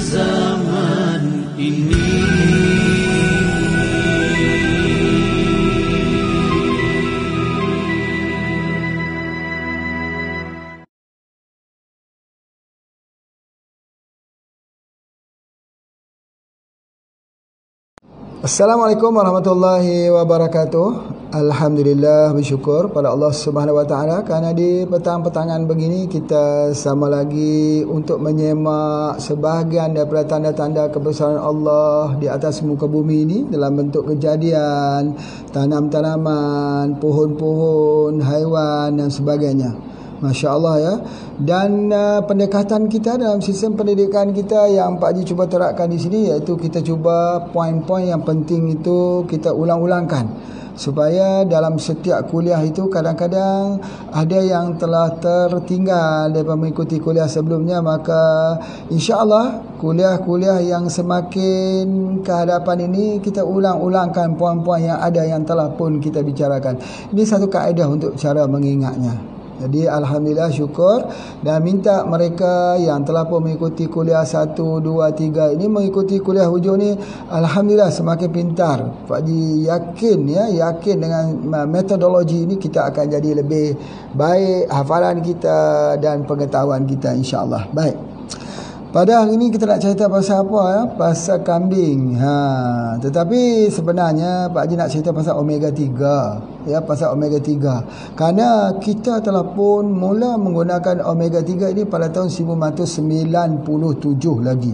zaman ini. Assalamualaikum warahmatullahi wabarakatuh. Alhamdulillah, bersyukur pada Allah Subhanahu wa taala kerana di petang-petangan begini kita sama lagi untuk menyemak sebahagian daripada tanda-tanda kebesaran Allah di atas muka bumi ini dalam bentuk kejadian, tanam-tanaman, pohon-pohon, haiwan dan sebagainya. Masya Allah ya. Dan pendekatan kita dalam sistem pendidikan kita yang Pak Haji cuba terapkan di sini, iaitu kita cuba poin-poin yang penting itu kita ulang-ulangkan, supaya dalam setiap kuliah itu kadang-kadang ada yang telah tertinggal daripada mengikuti kuliah sebelumnya. Maka insya-Allah kuliah-kuliah yang semakin ke hadapan ini kita ulang-ulangkan poin-poin yang ada yang telah pun kita bicarakan. Ini satu kaedah untuk cara mengingatnya. Jadi Alhamdulillah, syukur, dan minta mereka yang telah pun mengikuti kuliah 1, 2, 3 ini mengikuti kuliah hujung ni, Alhamdulillah semakin pintar. Pak Haji yakin dengan metodologi ini kita akan jadi lebih baik hafalan kita dan pengetahuan kita, insya-Allah. Baik. Pada hari ini kita nak cerita pasal apa ya? Pasal kambing. Tetapi sebenarnya Pak Haji nak cerita pasal omega 3. Ya, pasal omega 3. Kerana kita telah pun mula menggunakan omega 3 ini pada tahun 1997 lagi.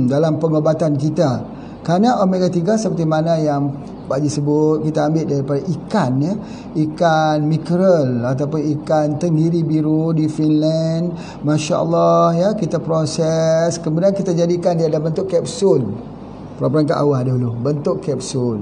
Dalam pengobatan kita. Kerana omega 3 seperti mana yang Pak Haji sebut, kita ambil daripada ikan ya, ikan makrel ataupun ikan tenggiri biru di Finland. Masya Allah ya, kita proses, kemudian kita jadikan dia dalam bentuk kapsul. Pelan-pelan kat awal dulu, bentuk kapsul.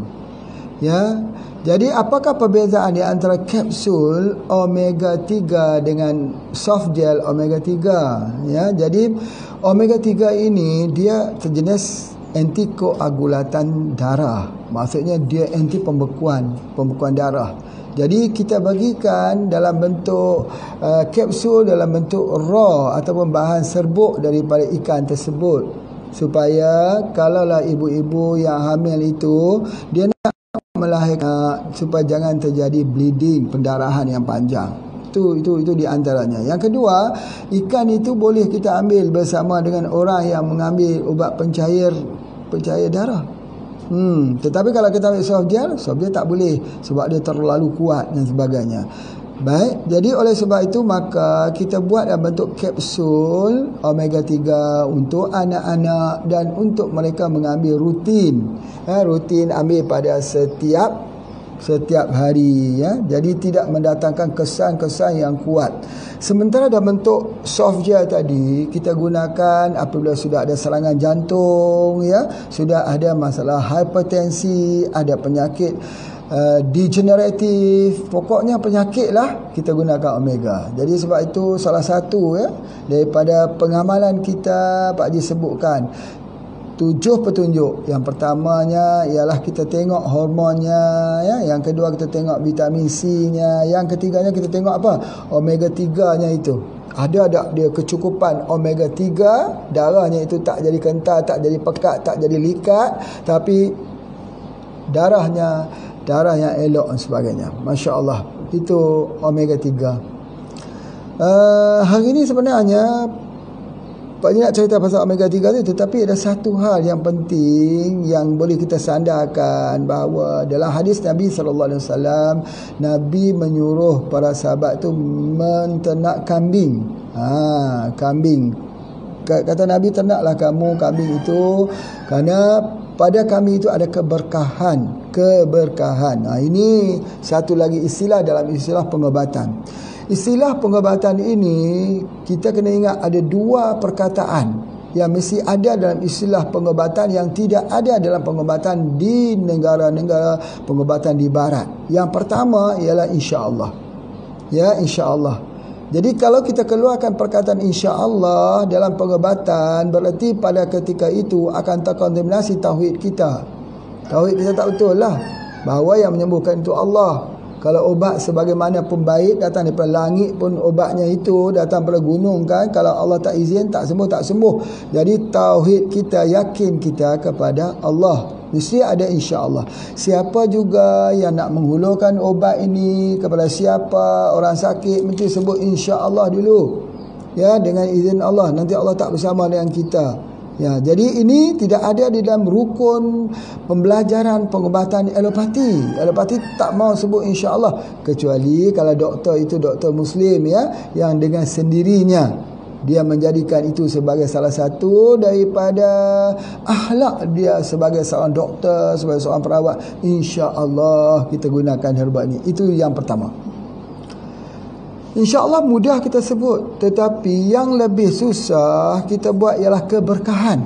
Ya. Jadi apakah perbezaan di antara kapsul omega 3 dengan soft gel omega 3? Ya, jadi omega 3 ini dia terjenis antikoagulatan darah. Maksudnya dia anti pembekuan darah. Jadi kita bagikan dalam bentuk kapsul, dalam bentuk raw ataupun bahan serbuk daripada ikan tersebut, supaya kalaulah ibu-ibu yang hamil itu dia nak melahirkan, supaya jangan terjadi bleeding, pendarahan yang panjang. Itu di antaranya. Yang kedua, ikan itu boleh kita ambil bersama dengan orang yang mengambil ubat pencair darah. Tetapi kalau kita ambil soft gel tak boleh, sebab dia terlalu kuat dan sebagainya. Baik, jadi oleh sebab itu maka kita buat dalam bentuk kapsul omega 3 untuk anak-anak dan untuk mereka mengambil rutin. Rutin ambil pada setiap hari ya. Jadi tidak mendatangkan kesan-kesan yang kuat. Sementara dalam bentuk soft gel tadi kita gunakan apabila sudah ada serangan jantung ya, sudah ada masalah hipertensi, ada penyakit degeneratif, pokoknya penyakit lah, kita gunakan omega. Jadi sebab itu salah satu ya daripada pengamalan kita Pak Haji sebutkan 7 petunjuk. Yang pertamanya ialah kita tengok hormonnya ya, yang kedua kita tengok vitamin C-nya, yang ketiganya kita tengok apa? Omega 3-nya itu. Ada tak dia kecukupan omega 3, darahnya itu tak jadi kental, tak jadi pekat, tak jadi likat, tapi darahnya yang elok dan sebagainya. Masya Allah, itu omega 3. Hari ini sebenarnya Pak Haji nak cerita pasal omega 3 tu, tetapi ada satu hal yang penting yang boleh kita sandarkan, bahawa dalam hadis Nabi SAW, Nabi menyuruh para sahabat tu menternak kambing. Kambing. Kata Nabi, ternaklah kamu kambing itu, kerana pada kami itu ada keberkahan. Ini satu lagi istilah dalam istilah pengobatan. Istilah pengobatan ini kita kena ingat ada 2 perkataan yang mesti ada dalam istilah pengobatan yang tidak ada dalam pengobatan di negara-negara pengobatan di barat. Yang pertama ialah insya-Allah. Ya, insya-Allah. Jadi kalau kita keluarkan perkataan insya-Allah dalam pengobatan, berarti pada ketika itu akan terkontaminasi tauhid kita. Tauhid kita tak betul lah, bahawa yang menyembuhkan itu Allah. Kalau obat sebagaimana pembaik datang daripada langit pun obatnya itu datang daripada gunung kan. Kalau Allah tak izin tak sembuh. Jadi tauhid kita, yakin kita kepada Allah, mesti ada insya-Allah. Siapa juga yang nak menghulurkan obat ini kepada siapa orang sakit, mesti sebut insya-Allah dulu. Ya, dengan izin Allah, nanti Allah tak bersama dengan kita. Ya, jadi ini tidak ada di dalam rukun pembelajaran pengobatan alopati. Alopati tak mau sebut insya-Allah, kecuali kalau doktor itu doktor muslim ya, yang dengan sendirinya dia menjadikan itu sebagai salah satu daripada akhlak dia sebagai seorang doktor, sebagai seorang perawat. Insya-Allah kita gunakan herba ini. Itu yang pertama. InsyaAllah mudah kita sebut, tetapi yang lebih susah kita buat ialah keberkahan.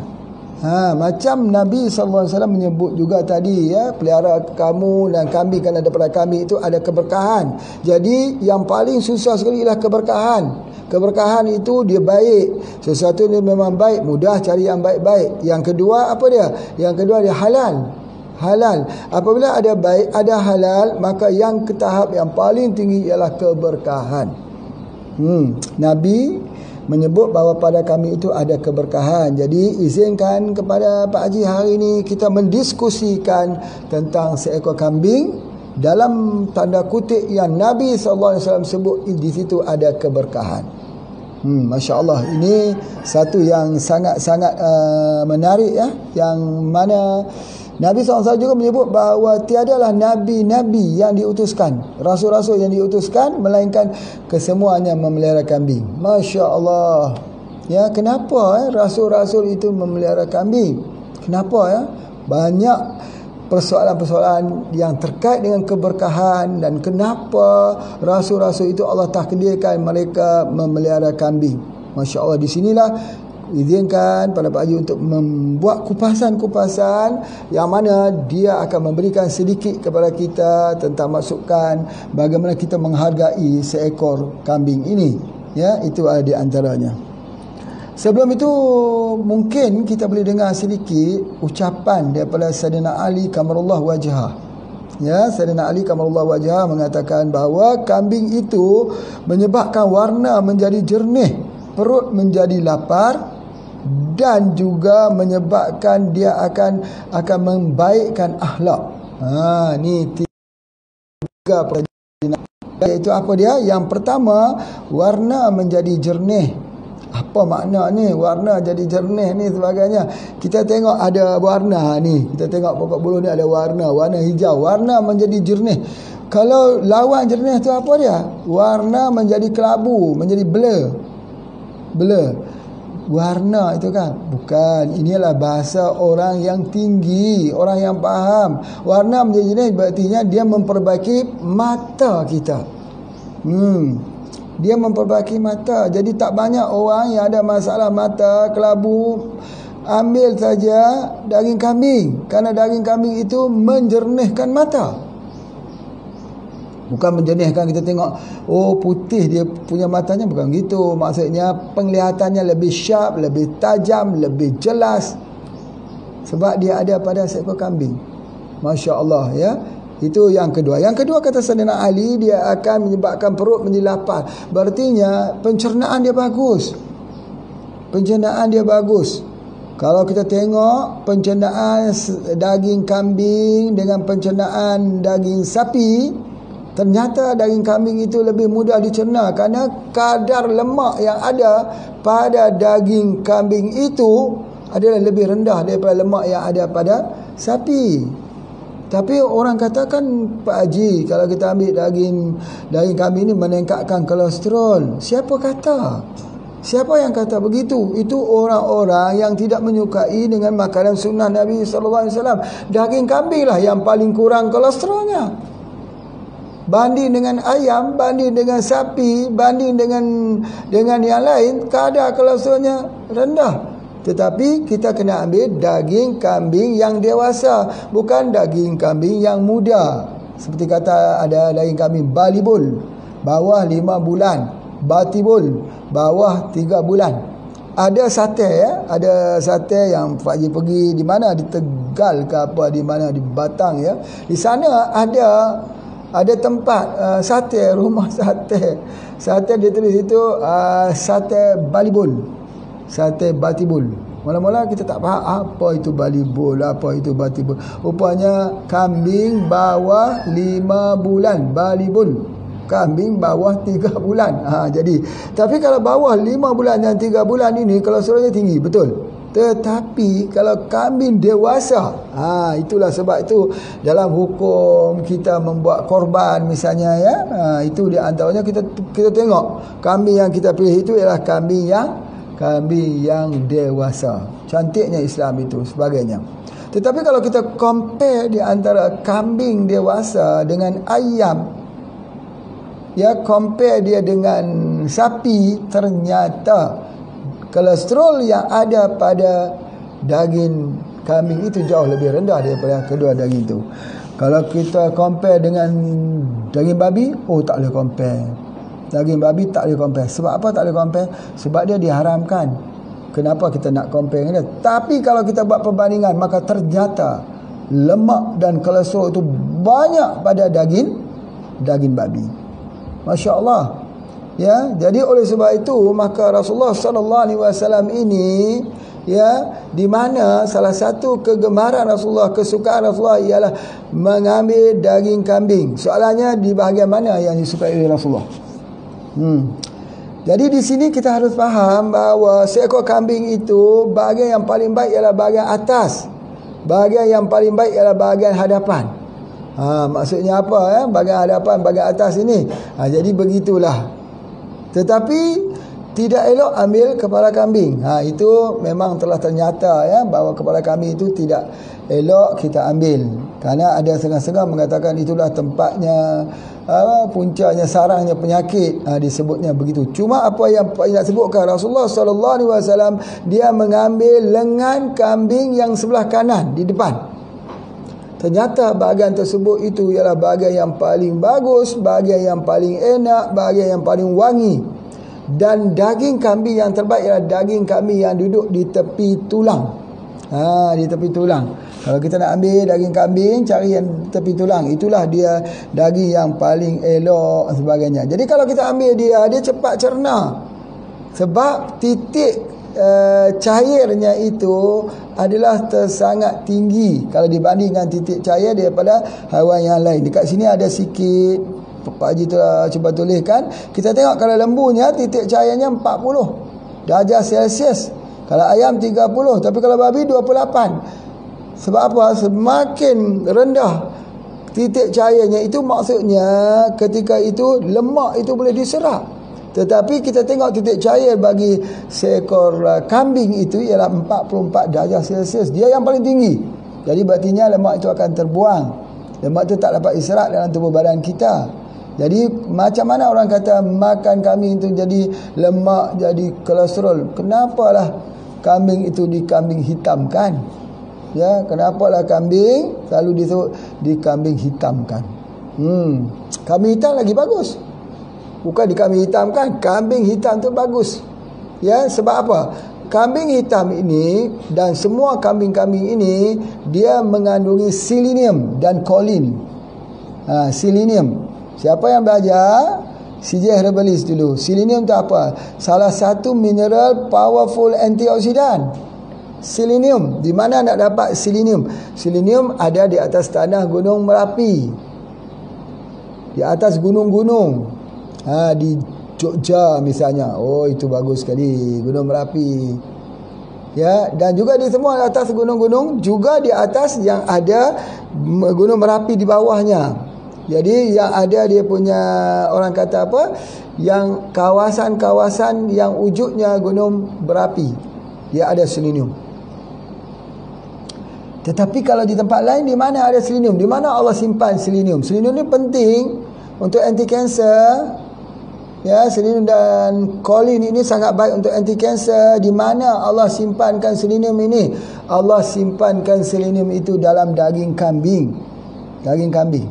Macam Nabi SAW menyebut juga tadi ya, pelihara kamu dan kambing kerana daripada kami itu ada keberkahan. Jadi yang paling susah sekali ialah keberkahan. Keberkahan itu dia baik. Sesuatu yang memang baik, mudah cari yang baik-baik. Yang kedua apa dia? Yang kedua dia halal. Halal. Apabila ada baik, ada halal, maka yang ke tahap yang paling tinggi ialah keberkahan. Nabi menyebut bahawa pada kami itu ada keberkahan. Jadi izinkan kepada Pak Haji hari ini kita mendiskusikan tentang seekor kambing dalam tanda kutip yang Nabi SAW sebut di situ ada keberkahan. Masya Allah, ini satu yang sangat-sangat menarik ya, yang mana Nabi SAW juga menyebut bahawa tiadalah nabi-nabi yang diutuskan, rasul-rasul yang diutuskan, melainkan kesemuanya memelihara kambing. Masya Allah. Ya, kenapa rasul-rasul itu memelihara kambing? Kenapa ya? Banyak persoalan-persoalan yang terkait dengan keberkahan dan kenapa rasul-rasul itu Allah takdirkan mereka memelihara kambing. Masya Allah, di sinilah izinkan pada Pak Haji untuk membuat kupasan-kupasan yang mana dia akan memberikan sedikit kepada kita tentang masukan bagaimana kita menghargai seekor kambing ini. Ya, itu ada di antaranya. Sebelum itu mungkin kita boleh dengar sedikit ucapan daripada Sayyidina Ali Kamarullah Wajhah. Ya, Sayyidina Ali Kamarullah Wajhah mengatakan bahawa kambing itu menyebabkan warna menjadi jernih, perut menjadi lapar, dan juga menyebabkan dia akan membaikkan akhlak. Ni tiga perkara. Iaitu apa dia? Yang pertama, warna menjadi jernih. Apa makna ni? Warna jadi jernih ni sebagainya. Kita tengok ada warna ni. Kita tengok pokok buluh ni ada warna hijau. Warna menjadi jernih. Kalau lawan jernih tu apa dia? Warna menjadi kelabu, menjadi blur. Warna itu kan bukan, inilah bahasa orang yang tinggi, orang yang faham. Warna menjadi jenis berartinya dia memperbaiki mata kita. Dia memperbaiki mata. Jadi tak banyak orang yang ada masalah mata, kelabu, ambil saja daging kambing, kerana daging kambing itu menjernihkan mata. Bukan menjernihkan kita tengok putih dia punya matanya, bukan gitu. Maksudnya penglihatannya lebih sharp, lebih tajam, lebih jelas, sebab dia ada pada seekor kambing. Masya Allah ya. Itu yang kedua. Yang kedua kata Sayyidina Ali, dia akan menyebabkan perut menjadi lapar. Berartinya pencernaan dia bagus. Pencernaan dia bagus. Kalau kita tengok pencernaan daging kambing dengan pencernaan daging sapi, ternyata daging kambing itu lebih mudah dicerna kerana kadar lemak yang ada pada daging kambing itu adalah lebih rendah daripada lemak yang ada pada sapi. Tapi orang katakan, Pak Haji, kalau kita ambil daging kambing ini meningkatkan kolesterol. Siapa kata? Siapa yang kata begitu? Itu orang-orang yang tidak menyukai dengan makanan sunnah Nabi SAW. Daging kambing lah yang paling kurang kolesterolnya. Banding dengan ayam, banding dengan sapi, banding dengan yang lain, kadar kolesterolnya rendah. Tetapi kita kena ambil daging kambing yang dewasa, bukan daging kambing yang muda. Seperti kata ada daging kambing balibul, bawah 5 bulan, batibul, bawah 3 bulan. Ada sate ya, ada sate yang Pak Haji pergi di mana, di Tegal ke apa, di mana, di Batang ya. Di sana ada ada tempat sate, rumah sate. Sate dia tulis itu sate balibul, sate batibul. Mula-mula kita tak faham apa itu balibul, apa itu batibul. Rupanya kambing bawah 5 bulan, balibul. Kambing bawah 3 bulan. Jadi, tapi kalau bawah 5 bulan dan 3 bulan ini kolesterolnya tinggi, betul. Tetapi kalau kambing dewasa, itulah sebab itu dalam hukum kita membuat korban misalnya ya, itu di antaranya kita tengok kambing yang kita pilih itu ialah kambing yang dewasa. Cantiknya Islam itu sebagainya. Tetapi kalau kita compare di antara kambing dewasa dengan ayam, ya, compare dia dengan sapi, ternyata kolesterol yang ada pada daging kambing itu jauh lebih rendah daripada kedua daging itu. Kalau kita compare dengan daging babi, tak boleh compare. Daging babi tak boleh compare. Sebab apa tak boleh compare? Sebab dia diharamkan. Kenapa kita nak compare dengan dia? Tapi kalau kita buat perbandingan, maka ternyata lemak dan kolesterol itu banyak pada daging babi. Masya Allah. Ya, jadi oleh sebab itu maka Rasulullah sallallahu alaihi wasallam ini, ya, di mana salah satu kegemaran Rasulullah, kesukaan Rasulullah ialah mengambil daging kambing. Soalannya di bahagian mana yang disukai oleh Rasulullah? Jadi di sini kita harus faham bahawa seekor kambing itu bahagian yang paling baik ialah bahagian atas. Bahagian yang paling baik ialah bahagian hadapan. Maksudnya apa ya? Bahagian hadapan, bahagian atas ini. Jadi begitulah. Tetapi tidak elok ambil kepala kambing. Itu memang telah ternyata ya, bahawa kepala kambing itu tidak elok kita ambil. Kerana ada setengah-setengah mengatakan itulah tempatnya, puncanya, sarangnya penyakit, disebutnya begitu. Cuma apa yang nak sebutkan, Rasulullah sallallahu alaihi wasallam dia mengambil lengan kambing yang sebelah kanan di depan. Ternyata bahagian tersebut itu ialah bahagian yang paling bagus, bahagian yang paling enak, bahagian yang paling wangi. Dan daging kambing yang terbaik ialah daging kambing yang duduk di tepi tulang. Di tepi tulang. Kalau kita nak ambil daging kambing, cari yang tepi tulang. Itulah dia daging yang paling elok dan sebagainya. Jadi kalau kita ambil dia cepat cerna. Sebab titik cairnya itu adalah sangat tinggi kalau dibandingkan titik cair daripada haiwan yang lain. Dekat sini ada sikit, Pak Haji tu cuba tuliskan. Kita tengok kalau lembunya titik cairnya 40 darjah Celsius. Kalau ayam 30, tapi kalau babi 28. Sebab apa? Semakin rendah titik cairnya itu, maksudnya ketika itu lemak itu boleh diserap. Tetapi kita tengok titik cair bagi seekor kambing itu ialah 44 darjah Celsius. Dia yang paling tinggi. Jadi berartinya lemak itu akan terbuang. Lemak itu tak dapat diserap dalam tubuh badan kita. Jadi macam mana orang kata makan kambing itu jadi lemak, jadi kolesterol? Kenapalah kambing itu dikambing hitamkan? Ya, kenapalah kambing selalu disebut dikambing hitamkan? Kambing hitam lagi bagus. Bukan dikambing hitam kan, kambing hitam tu bagus. Ya, sebab apa? Kambing hitam ini dan semua kambing-kambing ini dia mengandungi selenium dan choline. Selenium. Siapa yang belajar? CJ Herbalis dulu. Selenium tu apa? Salah satu mineral powerful antioksidan. Selenium. Di mana nak dapat selenium? Selenium ada di atas tanah Gunung Merapi. Di atas gunung-gunung. Di Jogja misalnya. Itu bagus sekali Gunung Merapi. Ya, dan juga di semua atas gunung-gunung, juga di atas yang ada Gunung Merapi di bawahnya. Jadi yang ada dia punya, orang kata apa? Yang kawasan-kawasan yang wujudnya gunung berapi, dia ada selenium. Tetapi kalau di tempat lain, di mana ada selenium? Di mana Allah simpan selenium? Selenium ni penting untuk anti kanser. Ya, selenium dan choline ini sangat baik untuk anti kanser. Di mana Allah simpankan selenium ini? Allah simpankan selenium itu dalam daging kambing. Daging kambing.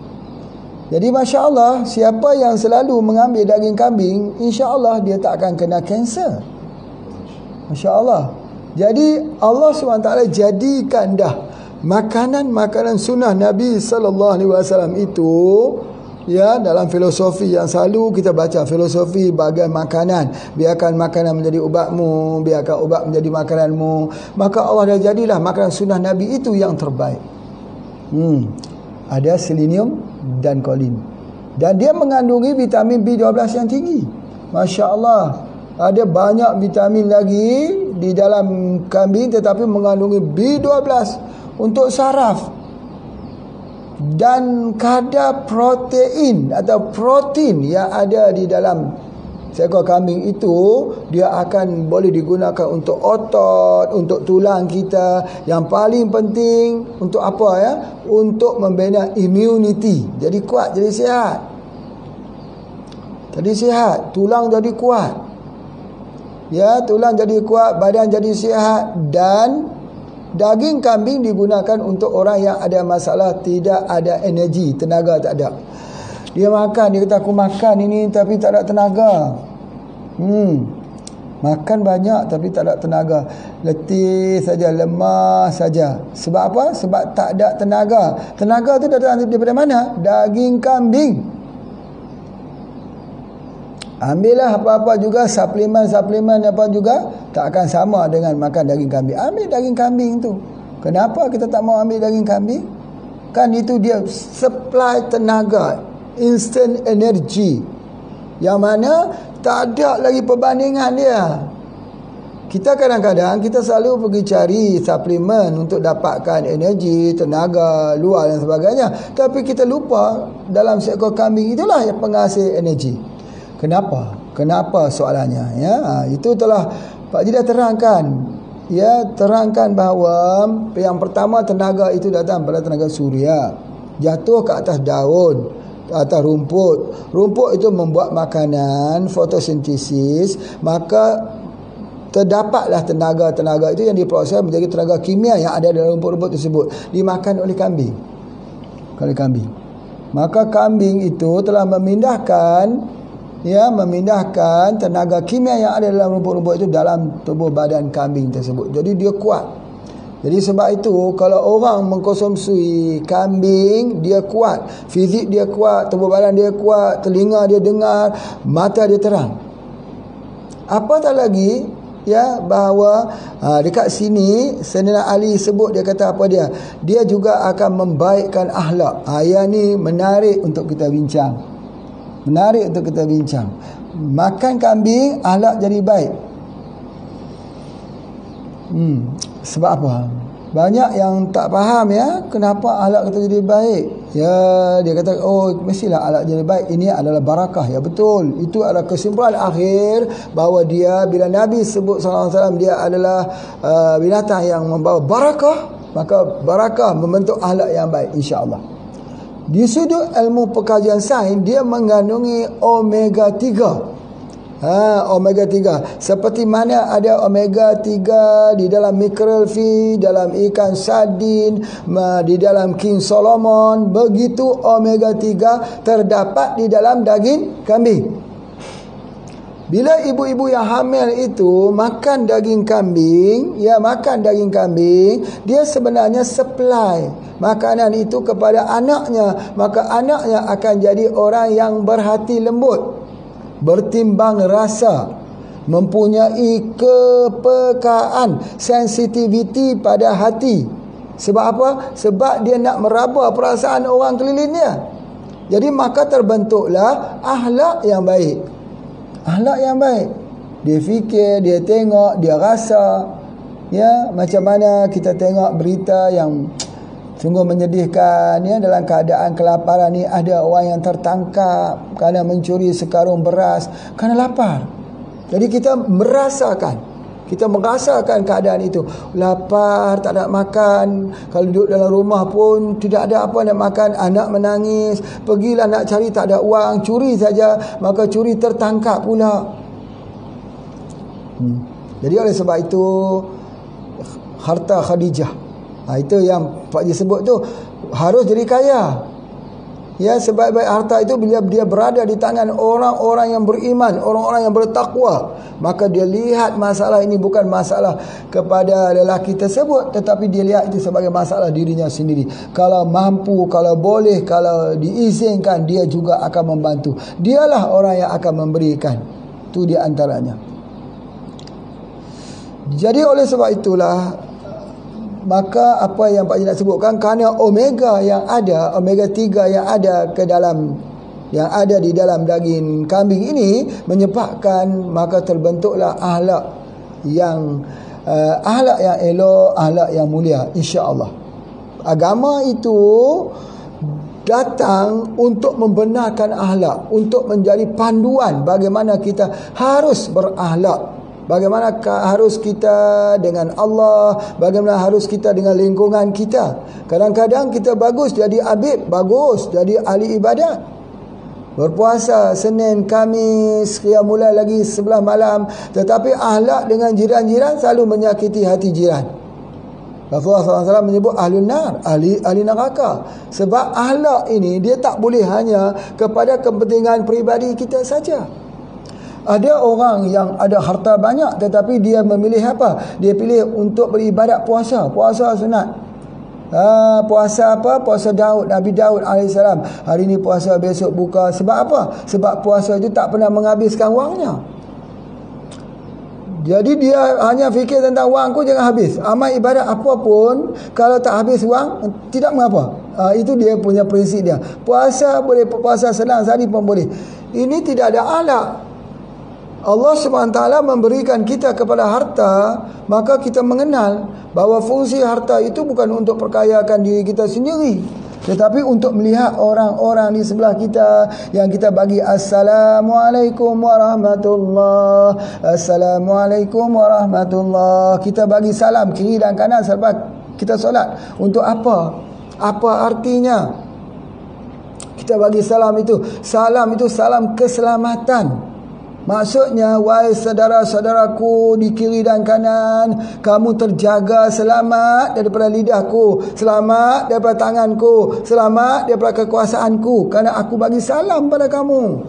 Jadi Masya Allah, siapa yang selalu mengambil daging kambing, insya Allah dia tak akan kena kanser. Masya Allah. Jadi Allah SWT jadikan dah makanan-makanan sunnah Nabi SAW itu Ya, dalam filosofi yang selalu kita baca, filosofi bagian makanan, biarkan makanan menjadi ubatmu, biarkan ubat menjadi makananmu, maka Allah dah jadilah makanan sunnah Nabi itu yang terbaik. Ada selenium dan kolin, dan dia mengandungi vitamin B12 yang tinggi. Masya Allah, ada banyak vitamin lagi di dalam kambing, tetapi mengandungi B12 untuk saraf. Dan kadar protein atau protein yang ada di dalam seekor kambing itu, dia akan boleh digunakan untuk otot, untuk tulang kita. Yang paling penting untuk apa ya? Untuk membina immunity. Jadi kuat, jadi sihat. Jadi sihat, tulang jadi kuat. Ya, tulang jadi kuat, badan jadi sihat. Dan daging kambing digunakan untuk orang yang ada masalah, tidak ada energi, tenaga tak ada. Dia makan, dia kata aku makan ini tapi tak ada tenaga. Makan banyak tapi tak ada tenaga. Letih saja, lemah saja. Sebab apa? Sebab tak ada tenaga. Tenaga tu datang daripada mana? Daging kambing. Ambillah apa-apa juga, suplemen apa juga, tak akan sama dengan makan daging kambing. Ambil daging kambing tu. Kenapa kita tak mau ambil daging kambing? Kan itu dia supply tenaga, instant energy, yang mana tak ada lagi perbandingan dia. Kita kadang-kadang kita selalu pergi cari suplemen untuk dapatkan energi, tenaga luar dan sebagainya, tapi kita lupa dalam seekor kambing itulah yang penghasil energi. Kenapa soalannya, ya? Itu telah Pak Haji dah terangkan. Ya, terangkan bahawa yang pertama, tenaga itu datang pada tenaga suria, jatuh ke atas daun, ke atas rumput. Rumput itu membuat makanan, fotosintesis, maka terdapatlah tenaga itu yang diproses menjadi tenaga kimia yang ada dalam rumput-rumput tersebut, dimakan oleh kambing. Maka kambing itu telah memindahkan tenaga kimia yang ada dalam rumput-rumput itu dalam tubuh badan kambing tersebut. Jadi dia kuat. Jadi sebab itu kalau orang mengkonsumsi kambing, dia kuat, fizik dia kuat, tubuh badan dia kuat, telinga dia dengar, mata dia terang. Apatah lagi ya, bahawa dekat sini Sayyidina Ali sebut, dia kata apa dia? Dia juga akan membaikkan akhlak. Yang ni menarik untuk kita bincang. Makan kambing, akhlak jadi baik. Sebab apa? Banyak yang tak faham ya, kenapa akhlak kita jadi baik. Ya, dia kata, oh mestilah akhlak jadi baik, ini adalah barakah. Ya betul, itu adalah kesimpulan akhir bahawa dia, bila Nabi sebut SAW dia adalah binatang yang membawa barakah, maka barakah membentuk akhlak yang baik, insya-Allah. Di sudut ilmu pekajian sains, dia mengandungi omega 3. Omega 3. Seperti mana ada omega 3 di dalam mackerel fish, dalam ikan sardin, di dalam king Solomon, begitu omega 3 terdapat di dalam daging kambing. Bila ibu-ibu yang hamil itu makan daging kambing, dia sebenarnya supply makanan itu kepada anaknya, maka anaknya akan jadi orang yang berhati lembut, bertimbang rasa, mempunyai kepekaan, sensitiviti pada hati. Sebab apa? Sebab dia nak meraba perasaan orang kelilingnya. Jadi maka terbentuklah akhlak yang baik. Dia fikir, dia tengok, dia rasa. Ya, macam mana kita tengok berita yang sungguh menyedihkan ya, dalam keadaan kelaparan ni ada orang yang tertangkap kerana mencuri sekarung beras kerana lapar. Jadi kita merasakan keadaan itu. Lapar, tak ada makan. Kalau duduk dalam rumah pun tidak ada apa nak makan, anak menangis, pergilah nak cari tak ada wang, curi saja, maka curi tertangkap pula. Jadi oleh sebab itu harta Khadijah, itu yang Pak Haji sebut tu, harus jadi kaya. Ya, sebaik-baik harta itu bila dia berada di tangan orang-orang yang beriman, orang-orang yang bertakwa, maka dia lihat masalah ini bukan masalah kepada lelaki tersebut, tetapi dia lihat itu sebagai masalah dirinya sendiri. Kalau mampu, kalau boleh, kalau diizinkan, dia juga akan membantu. Dialah orang yang akan memberikan. Itu di antaranya. Jadi oleh sebab itulah, maka apa yang Pak Haji nak sebutkan, kerana omega yang ada, omega 3 yang ada yang ada di dalam daging kambing ini menyebabkan maka terbentuklah akhlak yang elok, akhlak yang mulia, insya-Allah. Agama itu datang untuk membenarkan akhlak, untuk menjadi panduan bagaimana kita harus berakhlak. Bagaimana harus kita dengan Allah, bagaimana harus kita dengan lingkungan kita. Kadang-kadang kita bagus jadi abid, bagus jadi ahli ibadat, berpuasa Senin, Khamis, qiyamul lagi 11 malam, tetapi akhlak dengan jiran-jiran selalu menyakiti hati jiran. Rasulullah SAW menyebut ahlun nar, ahli neraka. Sebab akhlak ini dia tak boleh hanya kepada kepentingan peribadi kita saja. Ada orang yang ada harta banyak tetapi dia memilih apa? Dia pilih untuk beribadat puasa sunat. Puasa apa? Puasa Daud, Nabi Daud AS. Hari ni puasa, besok buka. Sebab apa? Sebab puasa itu tak pernah menghabiskan wangnya. Jadi dia hanya fikir tentang wangku jangan habis. Amal ibadat apa pun kalau tak habis wang tidak mengapa. Itu dia punya prinsip dia. Puasa boleh puasa senang sehari pun boleh. Ini tidak ada akhlak. Allah SWT memberikan kita kepada harta, maka kita mengenal bahawa fungsi harta itu bukan untuk perkayakan diri kita sendiri, tetapi untuk melihat orang-orang di sebelah kita yang kita bagi Assalamualaikum warahmatullahi, Assalamualaikum warahmatullahi. Kita bagi salam kiri dan kanan selepas kita solat. Untuk apa? Apa artinya? Kita bagi salam itu salam keselamatan. Maksudnya, wahai saudara-saudaraku di kiri dan kanan, kamu terjaga selamat daripada lidahku, selamat daripada tanganku, selamat daripada kekuasaanku, kerana aku bagi salam pada kamu,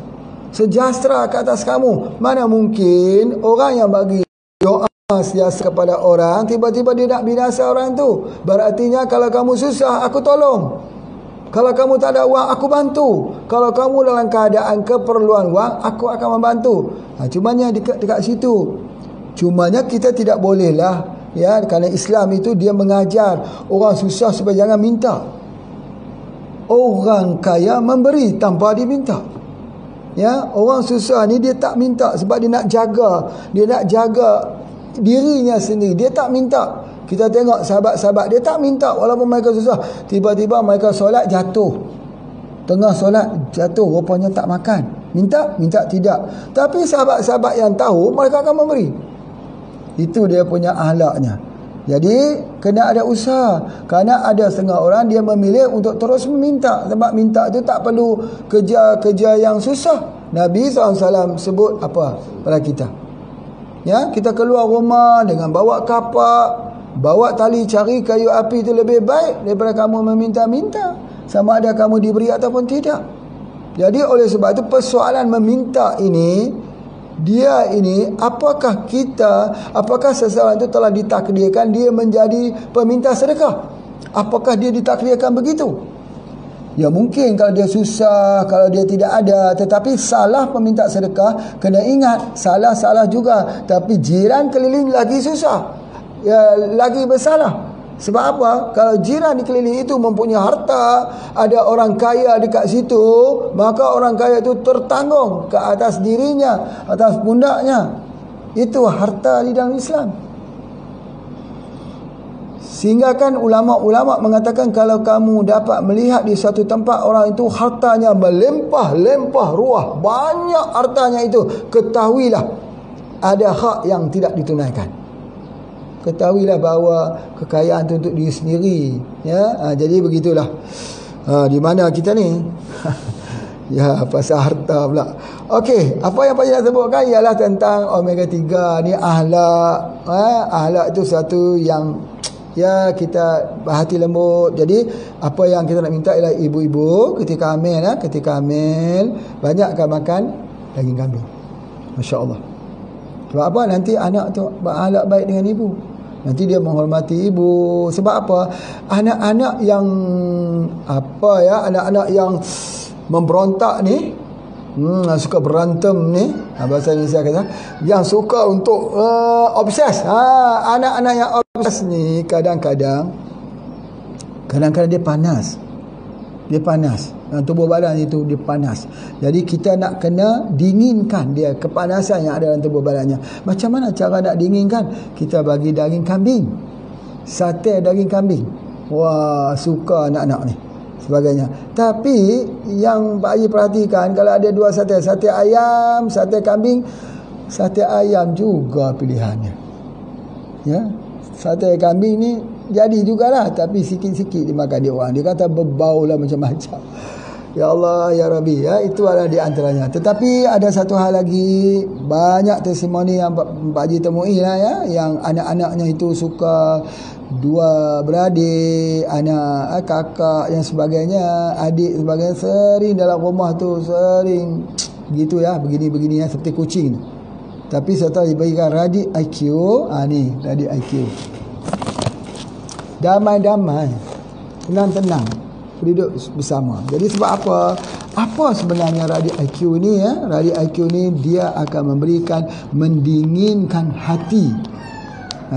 sejahtera ke atas kamu. Mana mungkin orang yang bagi doa sentiasa kepada orang, tiba-tiba dia nak binasa orang tu. Berartinya kalau kamu susah, aku tolong. Kalau kamu tak ada wang, aku bantu. Kalau kamu dalam keadaan keperluan wang, aku akan membantu. Cumanya dekat situ. Cumanya kita tidak bolehlah, ya, kerana Islam itu dia mengajar orang susah supaya jangan minta. Orang kaya memberi tanpa diminta. Ya, orang susah ni dia tak minta sebab dia nak jaga dirinya sendiri. Dia tak minta. Kita tengok sahabat-sahabat dia tak minta walaupun mereka susah. Tiba-tiba mereka solat jatuh. Tengah solat jatuh, rupanya tak makan. Minta tidak. Tapi sahabat-sahabat yang tahu, mereka akan memberi. Itu dia punya akhlaknya. Jadi kena ada usaha. Kerana ada setengah orang dia memilih untuk terus meminta. Sebab minta itu tak perlu kerja yang susah. Nabi SAW sebut apa pada kita? Ya, kita keluar rumah dengan bawa kapak, bawa tali, cari kayu api itu lebih baik daripada kamu meminta-minta, sama ada kamu diberi ataupun tidak. Jadi oleh sebab itu persoalan meminta ini, apakah seseorang itu telah ditakdirkan dia menjadi peminta sedekah? Apakah dia ditakdirkan begitu? Ya mungkin kalau dia susah, kalau dia tidak ada. Tetapi salah peminta sedekah, kena ingat salah juga. Tapi jiran keliling lagi susah, ya, lagi bersalah. Sebab apa? Kalau jiran di keliling itu mempunyai harta, ada orang kaya dekat situ, maka orang kaya itu tertanggung ke atas dirinya, atas pundaknya. Itu harta di dalam Islam. Sehingga kan ulama-ulama mengatakan kalau kamu dapat melihat di suatu tempat orang itu hartanya melimpah-limpah ruah, banyak hartanya itu, ketahuilah ada hak yang tidak ditunaikan. Ketahuilah bahawa kekayaan itu untuk diri sendiri, ya. Jadi begitulah. Di mana kita ni? Ya, pasal harta pula. Okey, apa yang Pak Haji nak sebutkan ialah tentang omega 3 ni, akhlak. Akhlak itu satu yang ya kita berhati lembut. Jadi apa yang kita nak minta ialah ibu-ibu ketika hamil banyakkan makan daging kambing. Masya-Allah. Sebab apa? Nanti anak tu berakhlak baik dengan ibu. Nanti dia menghormati ibu. Sebab apa? Anak-anak yang anak-anak yang memberontak ni, suka berantem ni, bahasa Indonesia kata, yang suka untuk obses. Anak-anak yang obses ni kadang-kadang dia panas. Tubuh badan itu dia panas. Jadi kita nak kena dinginkan dia, kepanasan yang ada dalam tubuh badannya. Macam mana cara nak dinginkan? Kita bagi daging kambing, sate daging kambing. Wah, suka anak-anak ni sebagainya. Tapi yang Pak Haji perhatikan, kalau ada dua sate ayam, sate kambing, sate ayam juga pilihannya. Ya, sate kambing ni jadi jugalah, tapi sikit-sikit dimakan dia orang. Dia kata berbau lah macam-macam. Ya Allah, ya Rabbi, ya, itu adalah di antaranya. Tetapi ada satu hal lagi, banyak testimoni yang Pak Haji temui lah ya, yang anak-anaknya itu suka dua beradik, anak kakak yang sebagainya, adik sebagainya, sering dalam rumah tu sering gitu ya, begini-begini ya, seperti kucing. Tapi setelah diberikan radik IQ, ni radik IQ, damai-damai, tenang-tenang, duduk bersama. Jadi sebab apa sebenarnya radik IQ ni ya? Radik IQ ni dia akan mendinginkan hati.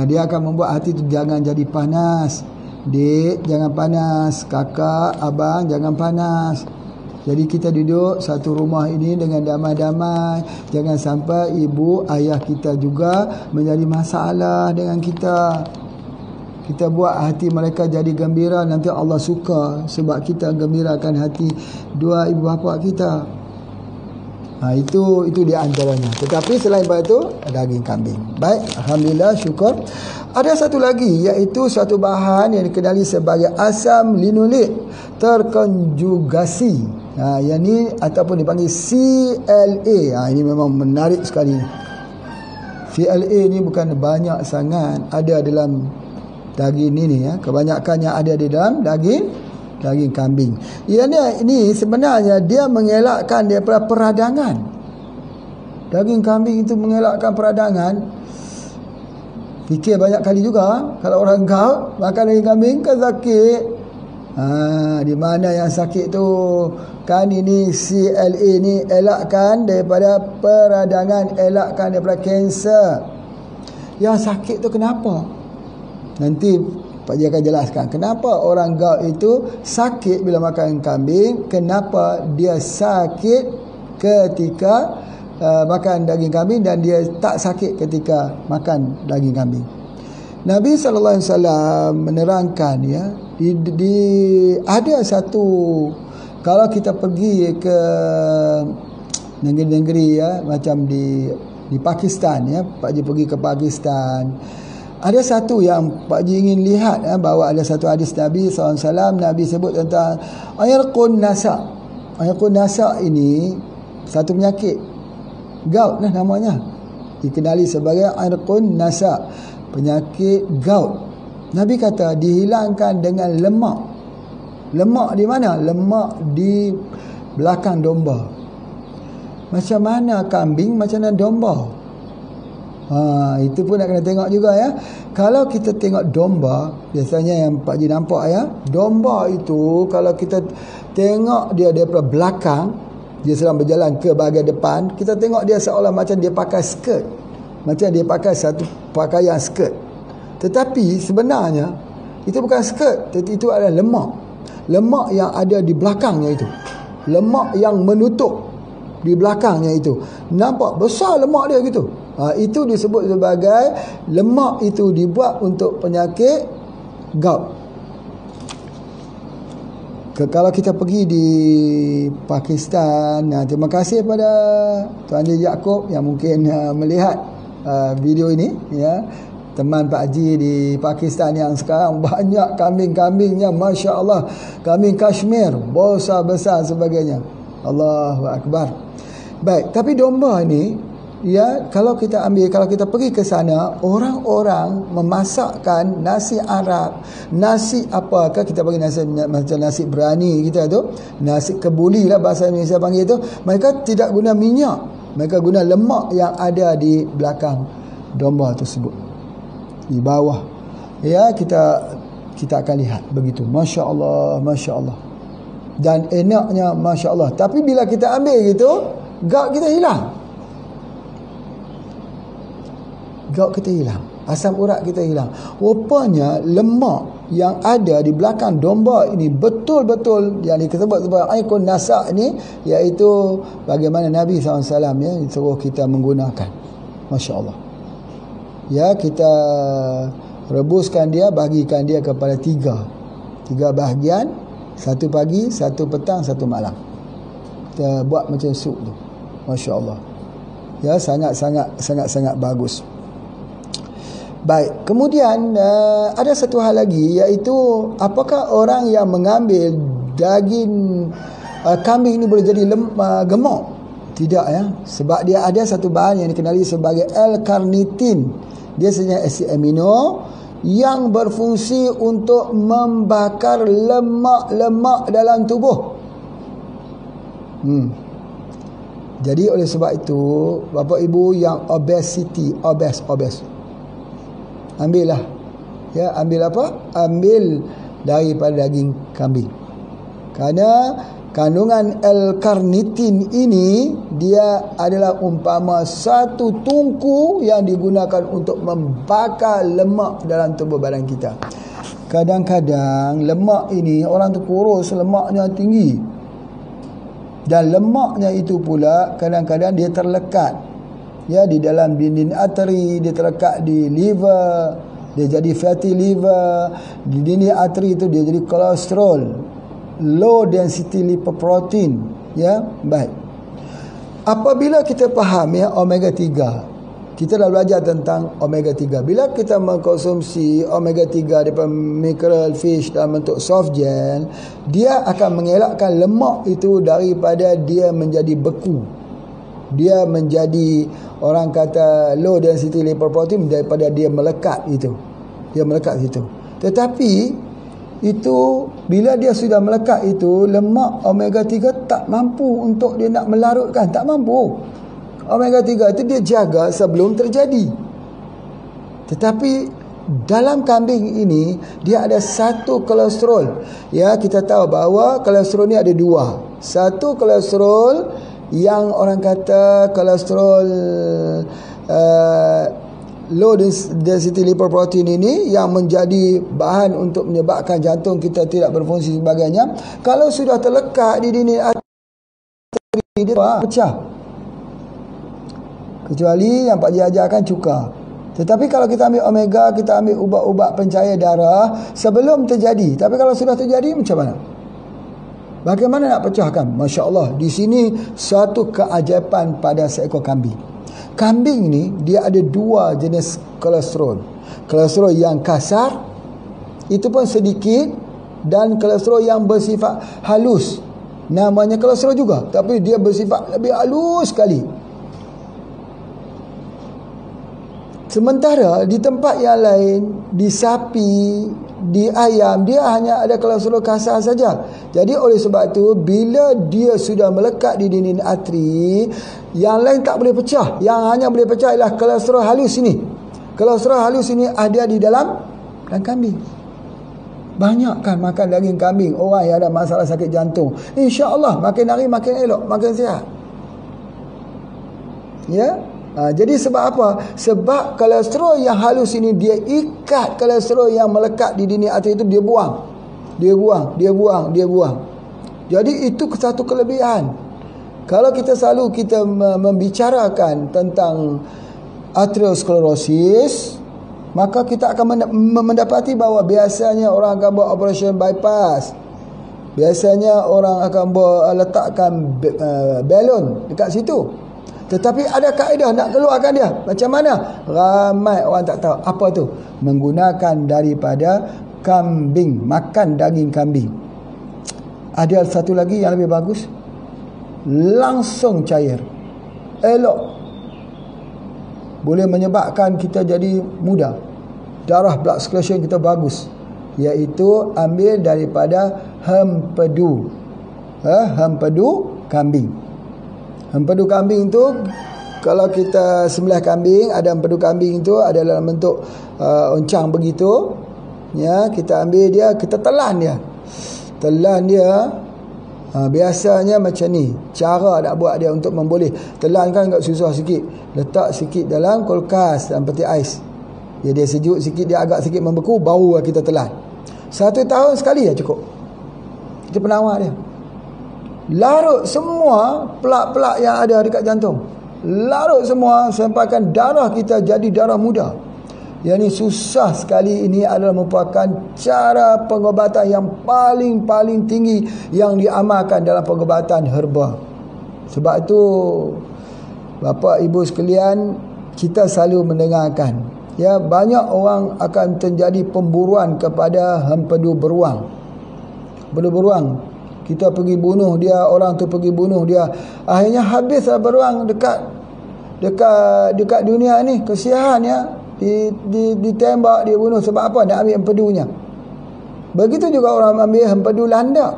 Dia akan membuat hati tu jangan jadi panas. Dek, jangan panas. Kakak, abang, jangan panas. Jadi kita duduk satu rumah ini dengan damai-damai. Jangan sampai ibu, ayah kita juga menjadi masalah dengan kita. Kita buat hati mereka jadi gembira, nanti Allah suka sebab kita gembirakan hati dua ibu bapa kita. Itu di antaranya. Tetapi selain daripada itu, daging kambing. Baik, alhamdulillah, syukur. Ada satu lagi, iaitu satu bahan yang dikenali sebagai asam linolik terkonjugasi. Yang ni ataupun dipanggil CLA. Ini memang menarik sekali. CLA ni bukan banyak sangat ada dalam daging ini ya. Kebanyakannya ada di dalam daging kambing. Ini sebenarnya dia mengelakkan daripada peradangan. Daging kambing itu mengelakkan peradangan. Fikir banyak kali juga, kalau orang gaut makan daging kambing kan sakit. Di mana yang sakit tu? Kan ini CLA ni elakkan daripada peradangan, elakkan daripada kanser. Yang sakit tu kenapa? Nanti Pak Haji akan jelaskan kenapa orang gout itu sakit bila makan kambing, kenapa dia sakit ketika makan daging kambing dan dia tak sakit ketika makan daging kambing. Nabi SAW menerangkan ya, ada satu, kalau kita pergi ke negeri-negeri ya, macam di Pakistan ya, Pak Haji pergi ke Pakistan. Ada satu yang Pak Haji ingin lihat bahawa ada satu hadis Nabi SAW. Nabi sebut tentang Ayarqun Nasa. Ayarqun Nasa ini satu penyakit gout lah namanya, dikenali sebagai Ayarqun Nasa, penyakit gout. Nabi kata dihilangkan dengan lemak. Lemak di mana? Lemak di belakang domba. Macam mana kambing, macam mana domba? Itu pun nak kena tengok juga ya. Kalau kita tengok domba, biasanya yang Pak Haji nampak ya, domba itu kalau kita tengok dia daripada belakang, dia sedang berjalan ke bahagian depan, kita tengok dia seolah macam dia pakai skirt, macam dia pakai satu pakaian skirt. Tetapi sebenarnya itu bukan skirt, itu adalah lemak. Lemak yang ada di belakangnya itu, lemak yang menutup di belakangnya itu. Nampak besar lemak dia gitu. Itu disebut sebagai lemak itu dibuat untuk penyakit gout. Kalau kita pergi di Pakistan, terima kasih pada Tuan Haji Yaakob yang mungkin melihat video ini ya. Teman Pak Haji di Pakistan yang sekarang banyak kambing-kambingnya, Masya Allah, kambing Kashmir besar-besar sebagainya. Allahu Akbar. Baik, tapi domba ni Ya, kalau kita pergi ke sana, orang-orang memasakkan nasi Arab, nasi apakah kita panggil nasi macam nasi berani kita tu, nasi kebuli lah bahasa Indonesia panggil tu. Mereka tidak guna minyak, mereka guna lemak yang ada di belakang domba tersebut, di bawah. Ya, kita akan lihat begitu. Masya Allah, Masya Allah. Dan enaknya Masya Allah. Tapi bila kita ambil gitu, gout kita hilang. Gout kita hilang, asam urat kita hilang. Rupanya lemak yang ada di belakang domba ini betul-betul yang disebut sebagai ikon nasak ni, iaitu bagaimana Nabi SAW ya suruh kita menggunakan. Masya Allah. Ya, kita rebuskan dia, bagikan dia kepada tiga bahagian, satu pagi, satu petang, satu malam. Kita buat macam sup tu. Masya Allah. Ya, sangat bagus. Baik, kemudian ada satu hal lagi, iaitu apakah orang yang mengambil daging kambing ini boleh jadi gemuk? Tidak ya, sebab dia ada satu bahan yang dikenali sebagai L-carnitin. Dia sebenarnya asid amino yang berfungsi untuk membakar lemak-lemak dalam tubuh. Jadi oleh sebab itu, bapa ibu yang obes, ambillah. Ya, ambil apa? Ambil daripada daging kambing. Kerana kandungan L-carnitin ini, dia adalah umpama satu tungku yang digunakan untuk membakar lemak dalam tubuh badan kita. Kadang-kadang lemak ini orang tu kurus, lemaknya tinggi. Dan lemaknya itu pula kadang-kadang dia terlekat ya di dalam dinding arteri, dia terlekat di liver, dia jadi fatty liver. Di dinding arteri itu dia jadi kolesterol, low density lipoprotein. Ya, baik. Apabila kita faham ya omega 3, kita dah belajar tentang omega 3. Bila kita mengkonsumsi omega 3 daripada mackerel fish dalam bentuk soft gel, dia akan mengelakkan lemak itu daripada dia menjadi beku. Dia menjadi, orang kata, low density lipoprotein, daripada dia melekat itu. Dia melekat situ. Tetapi itu bila dia sudah melekat itu, lemak omega 3 tak mampu untuk dia nak melarutkan, tak mampu. Omega 3 itu dia jaga sebelum terjadi. Tetapi dalam kambing ini dia ada satu kolesterol. Ya, kita tahu bahawa kolesterol ni ada dua. Satu kolesterol yang orang kata kolesterol low density lipoprotein ini, yang menjadi bahan untuk menyebabkan jantung kita tidak berfungsi sebagainya. Kalau sudah terlekat di dinding arteri, dia pecah. Kecuali yang Pak Ji ajarkan cuka. Tetapi kalau kita ambil omega, kita ambil ubat-ubat pencair darah sebelum terjadi. Tapi kalau sudah terjadi, macam mana? Bagaimana nak pecahkan? Masya Allah, di sini satu keajaiban pada seekor kambing. Kambing ni dia ada dua jenis kolesterol. Kolesterol yang kasar, itu pun sedikit, dan kolesterol yang bersifat halus, namanya kolesterol juga, tapi dia bersifat lebih halus sekali. Sementara di tempat yang lain, di sapi, di ayam, dia hanya ada kolesterol kasar saja. Jadi oleh sebab itu, bila dia sudah melekat di dinding arteri, yang lain tak boleh pecah. Yang hanya boleh pecah ialah kolesterol halus ini. Kolesterol halus ini ada di dalam kambing. Banyak kan makan daging kambing orang yang ada masalah sakit jantung, insya-Allah makin hari makin elok, makin sihat. Ya. Jadi sebab apa? Sebab kolesterol yang halus ini dia ikat kolesterol yang melekat di dinding arteri itu, dia buang. Jadi itu satu kelebihan. Kalau kita selalu membicarakan tentang arteriosklerosis, maka kita akan mendapati bahawa biasanya orang akan buat operation bypass. Biasanya orang akan letakkan balon dekat situ. Tetapi ada kaedah nak keluarkan dia. Macam mana? Ramai orang tak tahu. Apa tu? Menggunakan daripada kambing, makan daging kambing. Ada satu lagi yang lebih bagus, langsung cair, elok. boleh menyebabkan kita jadi muda, darah blood circulation kita bagus, iaitu ambil daripada hempedu. Hempedu kambing. Hempedu kambing tu, kalau kita sembelih kambing, ada hempedu kambing tu ada dalam bentuk oncang begitu, ya, kita ambil dia, kita telan dia. Biasanya macam ni cara nak buat dia untuk memboleh. Telan kan agak susah sikit, letak sikit dalam kulkas, dalam peti ais, ya, dia sejuk sikit, dia agak sikit membeku, baru kita telan. 1 tahun sekali ya cukup. Kita penawar dia, larut semua pelak-pelak yang ada dekat jantung, larut semua sampaikan darah kita jadi darah muda. Yang ni susah sekali. Ini adalah merupakan cara pengobatan yang paling tinggi yang diamalkan dalam pengobatan herba. Sebab itu bapa ibu sekalian, kita selalu mendengarkan, ya, banyak orang akan terjadi pemburuan kepada hempedu beruang. Hempedu beruang, kita pergi bunuh dia, orang tu pergi bunuh dia, akhirnya habislah beruang dekat dunia ni. Kesian ya, ditembak, dia bunuh. Sebab apa? Nak ambil hempedunya. Begitu juga orang ambil hempedu landak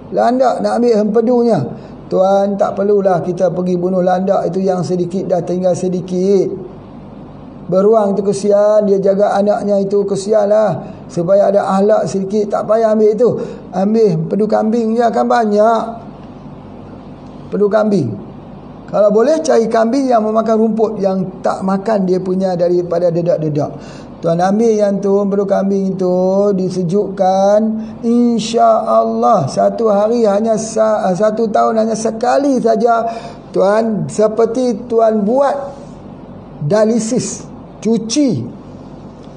nak ambil hempedunya. Tuan, tak perlulah kita pergi bunuh landak itu, yang sedikit dah tinggal sedikit. Beruang tu kesian, dia jaga anaknya itu, kesianlah. Supaya ada ahlak sedikit, tak payah ambil itu. Ambil hempedu kambing je, akan banyak hempedu kambing. Kalau boleh cari kambing yang memakan rumput, yang tak makan dia punya daripada dedak-dedak. Tuan ambil yang tu, hempedu kambing itu, disejukkan, insya-Allah 1 hari hanya 1 tahun hanya sekali saja tuan, seperti tuan buat dialisis, cuci.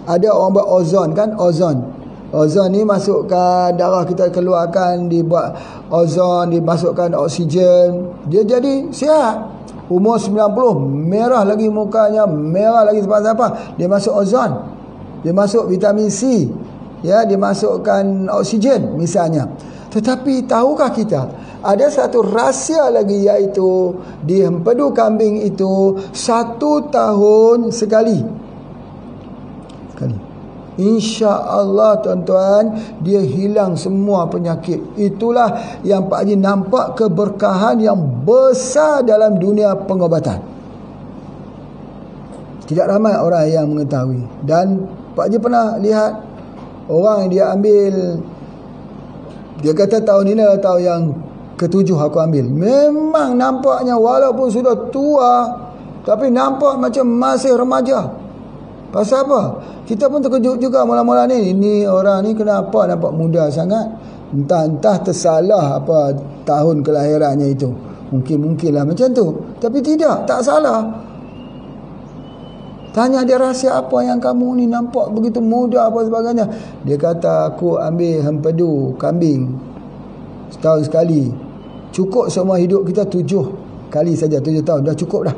Ada orang buat ozon kan, ozon ni masukkan darah kita, keluarkan, dibuat ozon, dimasukkan oksigen, dia jadi sihat. Umur 90, merah lagi mukanya, merah lagi apa, dia masuk ozon, dia masuk vitamin C, ya, dia masukkan oksigen misalnya. Tetapi tahukah kita ada satu rahsia lagi, iaitu di hempedu kambing itu 1 tahun sekali. InsyaAllah tuan-tuan, dia hilang semua penyakit. Itulah yang Pak Haji nampak keberkahan yang besar dalam dunia pengobatan. Tidak ramai orang yang mengetahui. Dan Pak Haji pernah lihat orang yang dia ambil, dia kata tahun ini adalah tahun yang ke-7 aku ambil. Memang nampaknya walaupun sudah tua, tapi nampak macam masih remaja. Pasal apa? Kita pun terkejut juga mula-mula ni. Ini orang ni kenapa nampak muda sangat? Entah tersalah apa tahun kelahirannya itu. Mungkinlah macam tu. Tapi tidak, tak salah. Tanya dia, rahsia apa yang kamu ni nampak begitu muda apa sebagainya. Dia kata, aku ambil hempedu kambing setahun sekali. Cukup semua hidup kita 7 kali saja, 7 tahun. Dah cukup dah.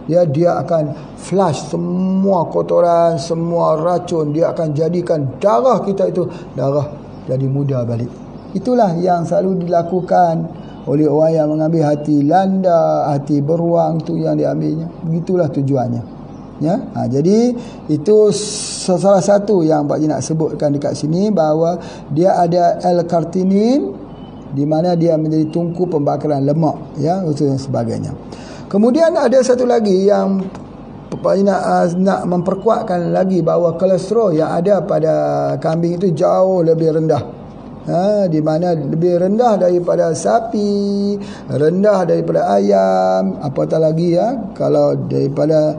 Ya, dia akan flush semua kotoran, semua racun. Dia akan jadikan darah kita itu darah jadi muda balik. Itulah yang selalu dilakukan oleh orang yang mengambil hati landa, hati beruang tu yang diambilnya. Begitulah tujuannya. Ya, jadi itu salah satu yang Pak Haji nak sebutkan dekat sini, bahawa dia ada L-carnitine, di mana dia menjadi tungku pembakaran lemak, ya, itu dan sebagainya. Kemudian ada satu lagi yang Pak Haji nak memperkuatkan lagi, bahawa kolesterol yang ada pada kambing itu jauh lebih rendah. Di mana lebih rendah daripada sapi, rendah daripada ayam, apatah lagi ya, kalau daripada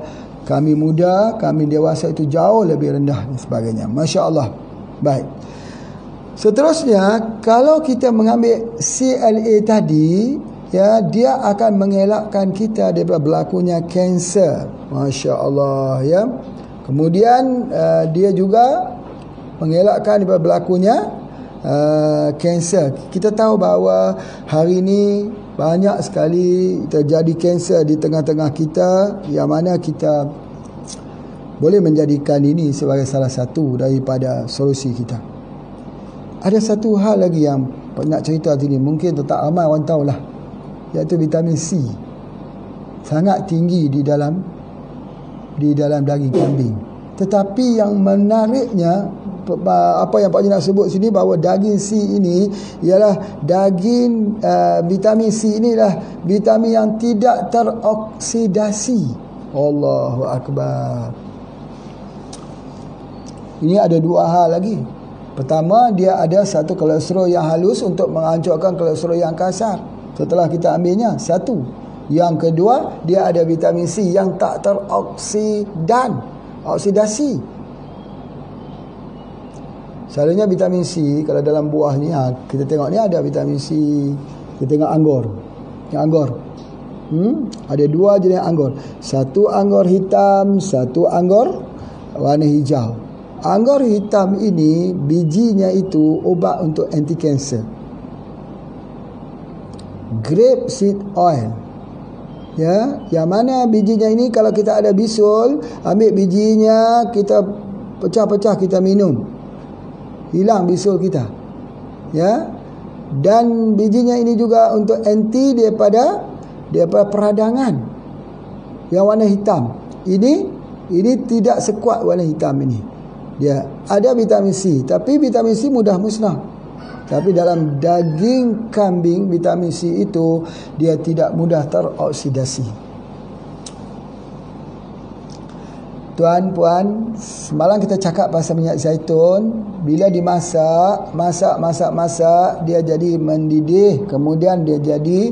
kambing muda, kambing dewasa itu jauh lebih rendah dan sebagainya. Masya Allah. Baik. Seterusnya, kalau kita mengambil CLA tadi, ya, dia akan mengelakkan kita daripada berlakunya kanser. Masya Allah, ya. Kemudian dia juga mengelakkan daripada berlakunya kanser. Kita tahu bahawa hari ini banyak sekali terjadi kanser di tengah-tengah kita, yang mana kita boleh menjadikan ini sebagai salah satu daripada solusi kita. Ada satu hal lagi yang nak cerita sini, mungkin tak ramai orang tahulah, iaitu vitamin C sangat tinggi di dalam di dalam daging kambing. Tetapi yang menariknya, apa yang Pak Haji nak sebut sini, bahawa daging C ini ialah daging vitamin C inilah vitamin yang tidak teroksidasi. Allahu Akbar. Ini ada dua hal lagi. Pertama, dia ada satu kolesterol yang halus untuk menghancurkan kolesterol yang kasar setelah kita ambilnya. Satu. Yang kedua, dia ada vitamin C yang tak oksidasi. Selalunya vitamin C kalau dalam buah ni, kita tengok ni ada vitamin C. Kita tengok anggur. Yang anggur. Ada dua jenis anggur. Satu anggur hitam, satu anggur warna hijau. Anggur hitam ini bijinya itu ubat untuk anti kanser. Grape seed oil. Ya, yang mana bijinya ini kalau kita ada bisul, ambil bijinya, kita pecah-pecah, kita minum. Hilang bisul kita. Ya. Dan bijinya ini juga untuk anti daripada peradangan. Yang warna hitam. Ini tidak sekuat warna hitam ini. Dia ada vitamin C, tapi vitamin C mudah musnah. Tapi dalam daging kambing, vitamin C itu dia tidak mudah teroksidasi. Tuan, puan, semalam kita cakap pasal minyak zaitun. Bila dimasak, masak, dia jadi mendidih, kemudian dia jadi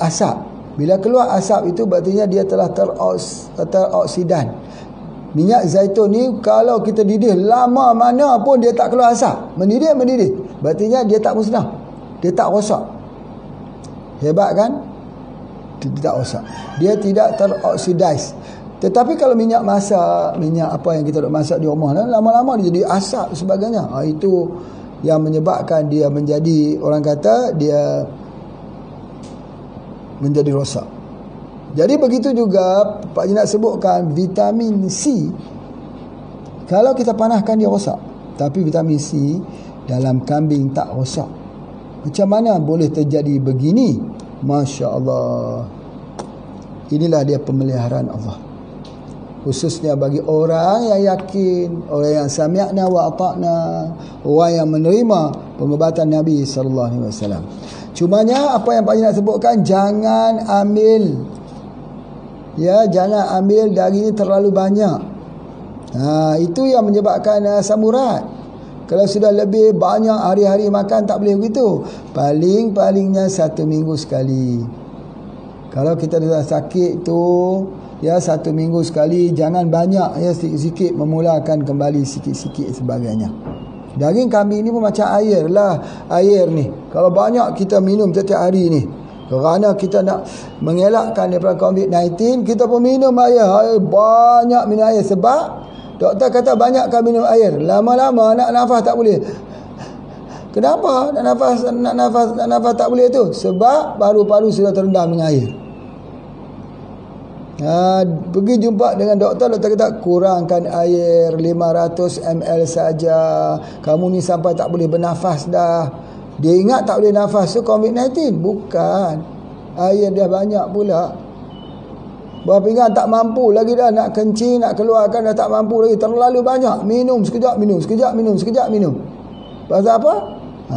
asap. Bila keluar asap itu berarti dia telah teroksidan. Minyak zaitun ni kalau kita didih lama mana pun dia tak keluar asap. Mendidih. Berarti dia tak musnah. Dia tak rosak. Hebat kan? Dia tak rosak. Dia tidak teroksidize. Tetapi kalau minyak masak, minyak apa yang kita masak di rumah, lama-lama dia jadi asap sebagainya. Itu yang menyebabkan dia menjadi, orang kata dia menjadi rosak. Jadi begitu juga Pak Haji nak sebutkan vitamin C. Kalau kita panaskan dia rosak. Tapi vitamin C dalam kambing tak rosak. Macam mana boleh terjadi begini? Masya Allah. Inilah dia pemeliharaan Allah. Khususnya bagi orang yang yakin, orang yang sami'na wa ata'na, orang yang menerima pengobatan Nabi SAW. Cumanya apa yang Pak Haji nak sebutkan, jangan ambil dari ini terlalu banyak. Itu yang menyebabkan asam urat. Kalau sudah lebih banyak hari-hari makan, tak boleh begitu. Paling-palingnya 1 minggu sekali. Kalau kita dah sakit tu, 1 minggu sekali, jangan banyak, sikit-sikit, memulakan kembali sikit-sikit sebagainya. Daging kambing ni pun macam air lah. Air ni, kalau banyak kita minum setiap hari ni, kerana kita nak mengelakkan daripada COVID-19, kita pun minum air. Banyak minum air. Sebab doktor kata banyakkan minum air. Lama-lama nak nafas tak boleh. Kenapa nak nafas tak boleh tu? Sebab paru-paru sudah terendam dengan air. Pergi jumpa dengan doktor kata kurangkan air 500 ml saja. Kamu ni sampai tak boleh bernafas dah. Dia ingat tak boleh nafas tu COVID-19. Bukan. Air dia banyak pula. Buah pinggan tak mampu lagi dah. Nak kencing, nak keluarkan dah tak mampu lagi. Terlalu banyak. Minum sekejap, minum. Pasal apa?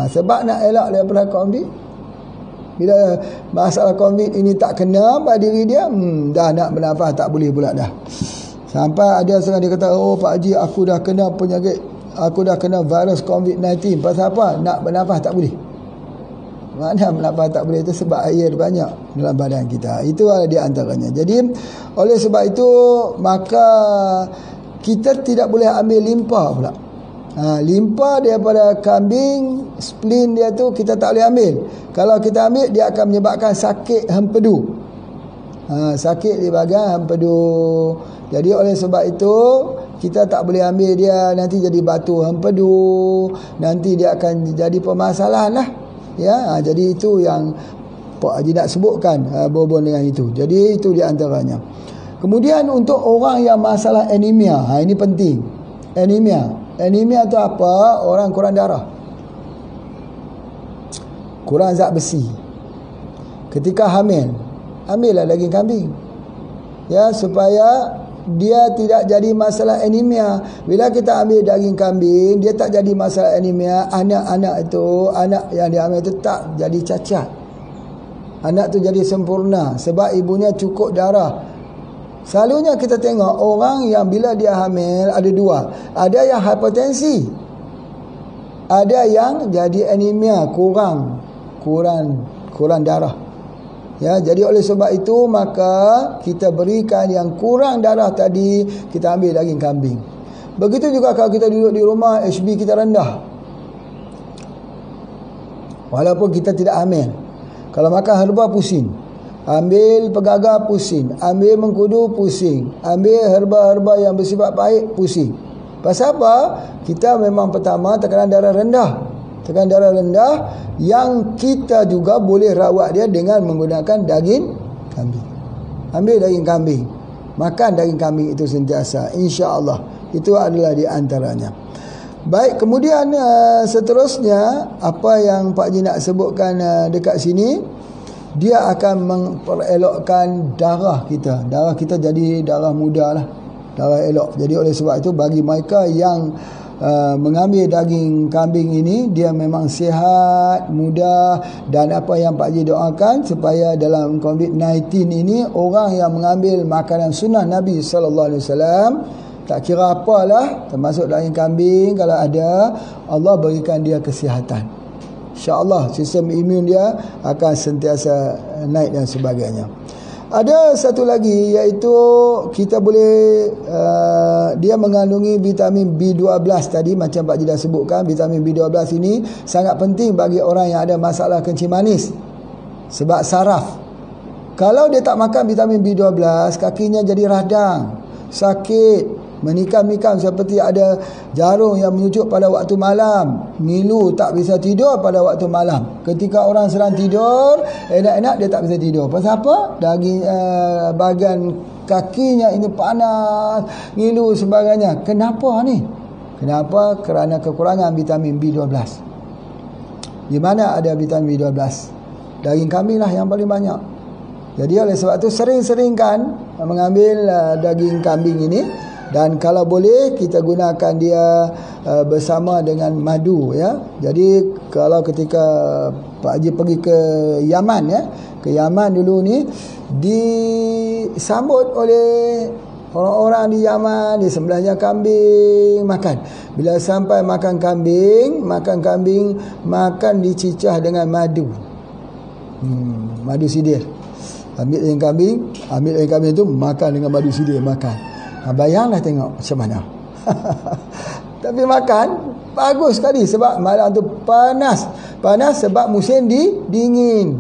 Sebab nak elak daripada COVID. Bila masalah COVID ini tak kena pada diri dia, dah nak bernafas tak boleh pula dah. Sampai ada seorang dia kata, Pak Haji, aku dah kena penyakit, aku dah kena virus COVID-19. Pasal apa? Nak bernafas tak boleh. Mana bernafas tak boleh itu sebab air banyak dalam badan kita. Itu adalah di antaranya. Jadi oleh sebab itu maka kita tidak boleh ambil limpa pula. Limpa daripada kambing, spleen dia tu kita tak boleh ambil. Kalau kita ambil, dia akan menyebabkan sakit hempedu. Sakit di bahagian hempedu. Jadi oleh sebab itu kita tak boleh ambil dia, nanti jadi batu hempedu, nanti dia akan jadi permasalahan lah. Jadi itu yang Pak Haji nak sebutkan berhubung dengan itu. Jadi itu di antaranya. Kemudian untuk orang yang masalah anemia, ini penting. Anemia tu apa? Orang kurang darah, kurang zat besi. Ketika hamillah daging kambing, supaya dia tidak jadi masalah anemia. Bila kita ambil daging kambing, dia tak jadi masalah anemia. Anak-anak itu, anak yang diambil itu tak jadi cacat. Anak tu jadi sempurna sebab ibunya cukup darah. Selalunya kita tengok orang yang bila dia hamil ada dua. Ada yang hipertensi, ada yang jadi anemia, kurang darah. Ya, jadi oleh sebab itu maka kita berikan yang kurang darah tadi, kita ambil daging kambing. Begitu juga kalau kita duduk di rumah, HB kita rendah, walaupun kita tidak hamil. Kalau makan herba pusing, ambil pegagar pusing, ambil mengkudu pusing, ambil herba-herba yang bersifat pahit pusing. Pasal apa? Kita memang pertama tekanan darah rendah. Tekanan darah rendah yang kita juga boleh rawat dia dengan menggunakan daging kambing. Ambil daging kambing, makan daging kambing itu sentiasa, insya-Allah. Itu adalah di antaranya. Baik, kemudian seterusnya apa yang Pak Haji nak sebutkan dekat sini, dia akan memperelokkan darah kita. Darah kita jadi darah muda lah, darah elok. Jadi oleh sebab itu bagi mereka yang mengambil daging kambing ini, dia memang sihat, muda. Dan apa yang Pak Haji doakan supaya dalam COVID-19 ini orang yang mengambil makanan sunnah Nabi SAW, tak kira apalah, termasuk daging kambing, kalau ada, Allah berikan dia kesihatan. InsyaAllah sistem imun dia akan sentiasa naik dan sebagainya. Ada satu lagi, iaitu kita boleh dia mengandungi vitamin B12 tadi, macam Pak Haji dah sebutkan. Vitamin B12 ini sangat penting bagi orang yang ada masalah kencing manis sebab saraf. Kalau dia tak makan vitamin B12, kakinya jadi radang, sakit, menikam-nikam seperti ada jarum yang menyucuk pada waktu malam, ngilu, tak bisa tidur pada waktu malam. Ketika orang sedang tidur, enak-enak dia tak bisa tidur. Pasal apa? Daging bahagian kakinya ini panas, ngilu sebagainya. Kenapa ni? Kenapa? Kerana kekurangan vitamin B12. Di mana ada vitamin B12? Daging kambing lah yang paling banyak. Jadi oleh sebab itu sering-seringkan mengambil daging kambing ini. Dan kalau boleh kita gunakan dia bersama dengan madu, ya. Jadi kalau ketika Pak Haji pergi ke Yaman, ya, ke Yaman dulu ni, disambut oleh orang-orang di Yaman, di sebelahnya kambing makan. Bila sampai makan kambing, makan dicicah dengan madu. Madu sidir. Ambil daging kambing itu makan dengan madu sidir, makan. Bayanglah tengok macam mana. Tapi makan bagus sekali sebab malam tu panas sebab musim dingin.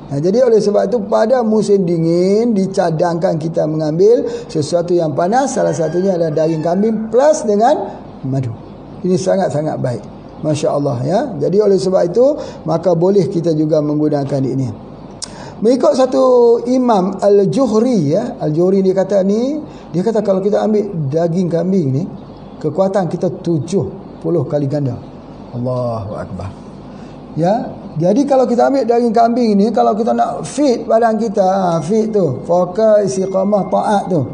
Jadi oleh sebab itu pada musim dingin dicadangkan kita mengambil sesuatu yang panas, salah satunya adalah daging kambing plus dengan madu. Ini sangat-sangat baik, masya-Allah, ya. Jadi oleh sebab itu maka boleh kita juga menggunakan ini. Mengikut satu Imam Al-Juhri, ya, Al-Juhri dia kata kalau kita ambil daging kambing ni, kekuatan kita 70 kali ganda. Allahu Akbar. Ya, jadi kalau kita ambil daging kambing ni, kalau kita nak fit badan kita, fit tu, fokus istiqamah taat tu.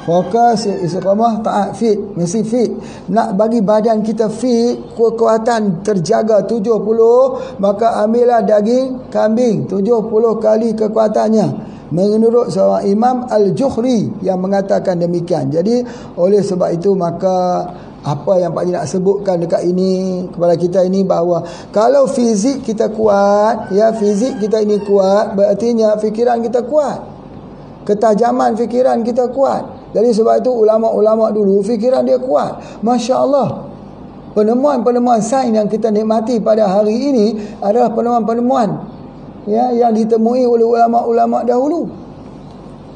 Fokus istiqamah taat, fit, mesti fit. Nak bagi badan kita fit, kekuatan terjaga 70, maka ambillah daging kambing 70 kali kekuatannya. Menurut seorang Imam Al-Juhri yang mengatakan demikian. Jadi oleh sebab itu maka apa yang Pak Haji nak sebutkan dekat ini kepada kita ini, bahawa kalau fizik kita kuat, ya, fizik kita ini kuat, berartinya fikiran kita kuat, ketajaman fikiran kita kuat. Jadi sebab itu ulama-ulama dulu fikiran dia kuat. Masya Allah. Penemuan-penemuan sains yang kita nikmati pada hari ini adalah penemuan-penemuan, ya, yang ditemui oleh ulama-ulama dahulu.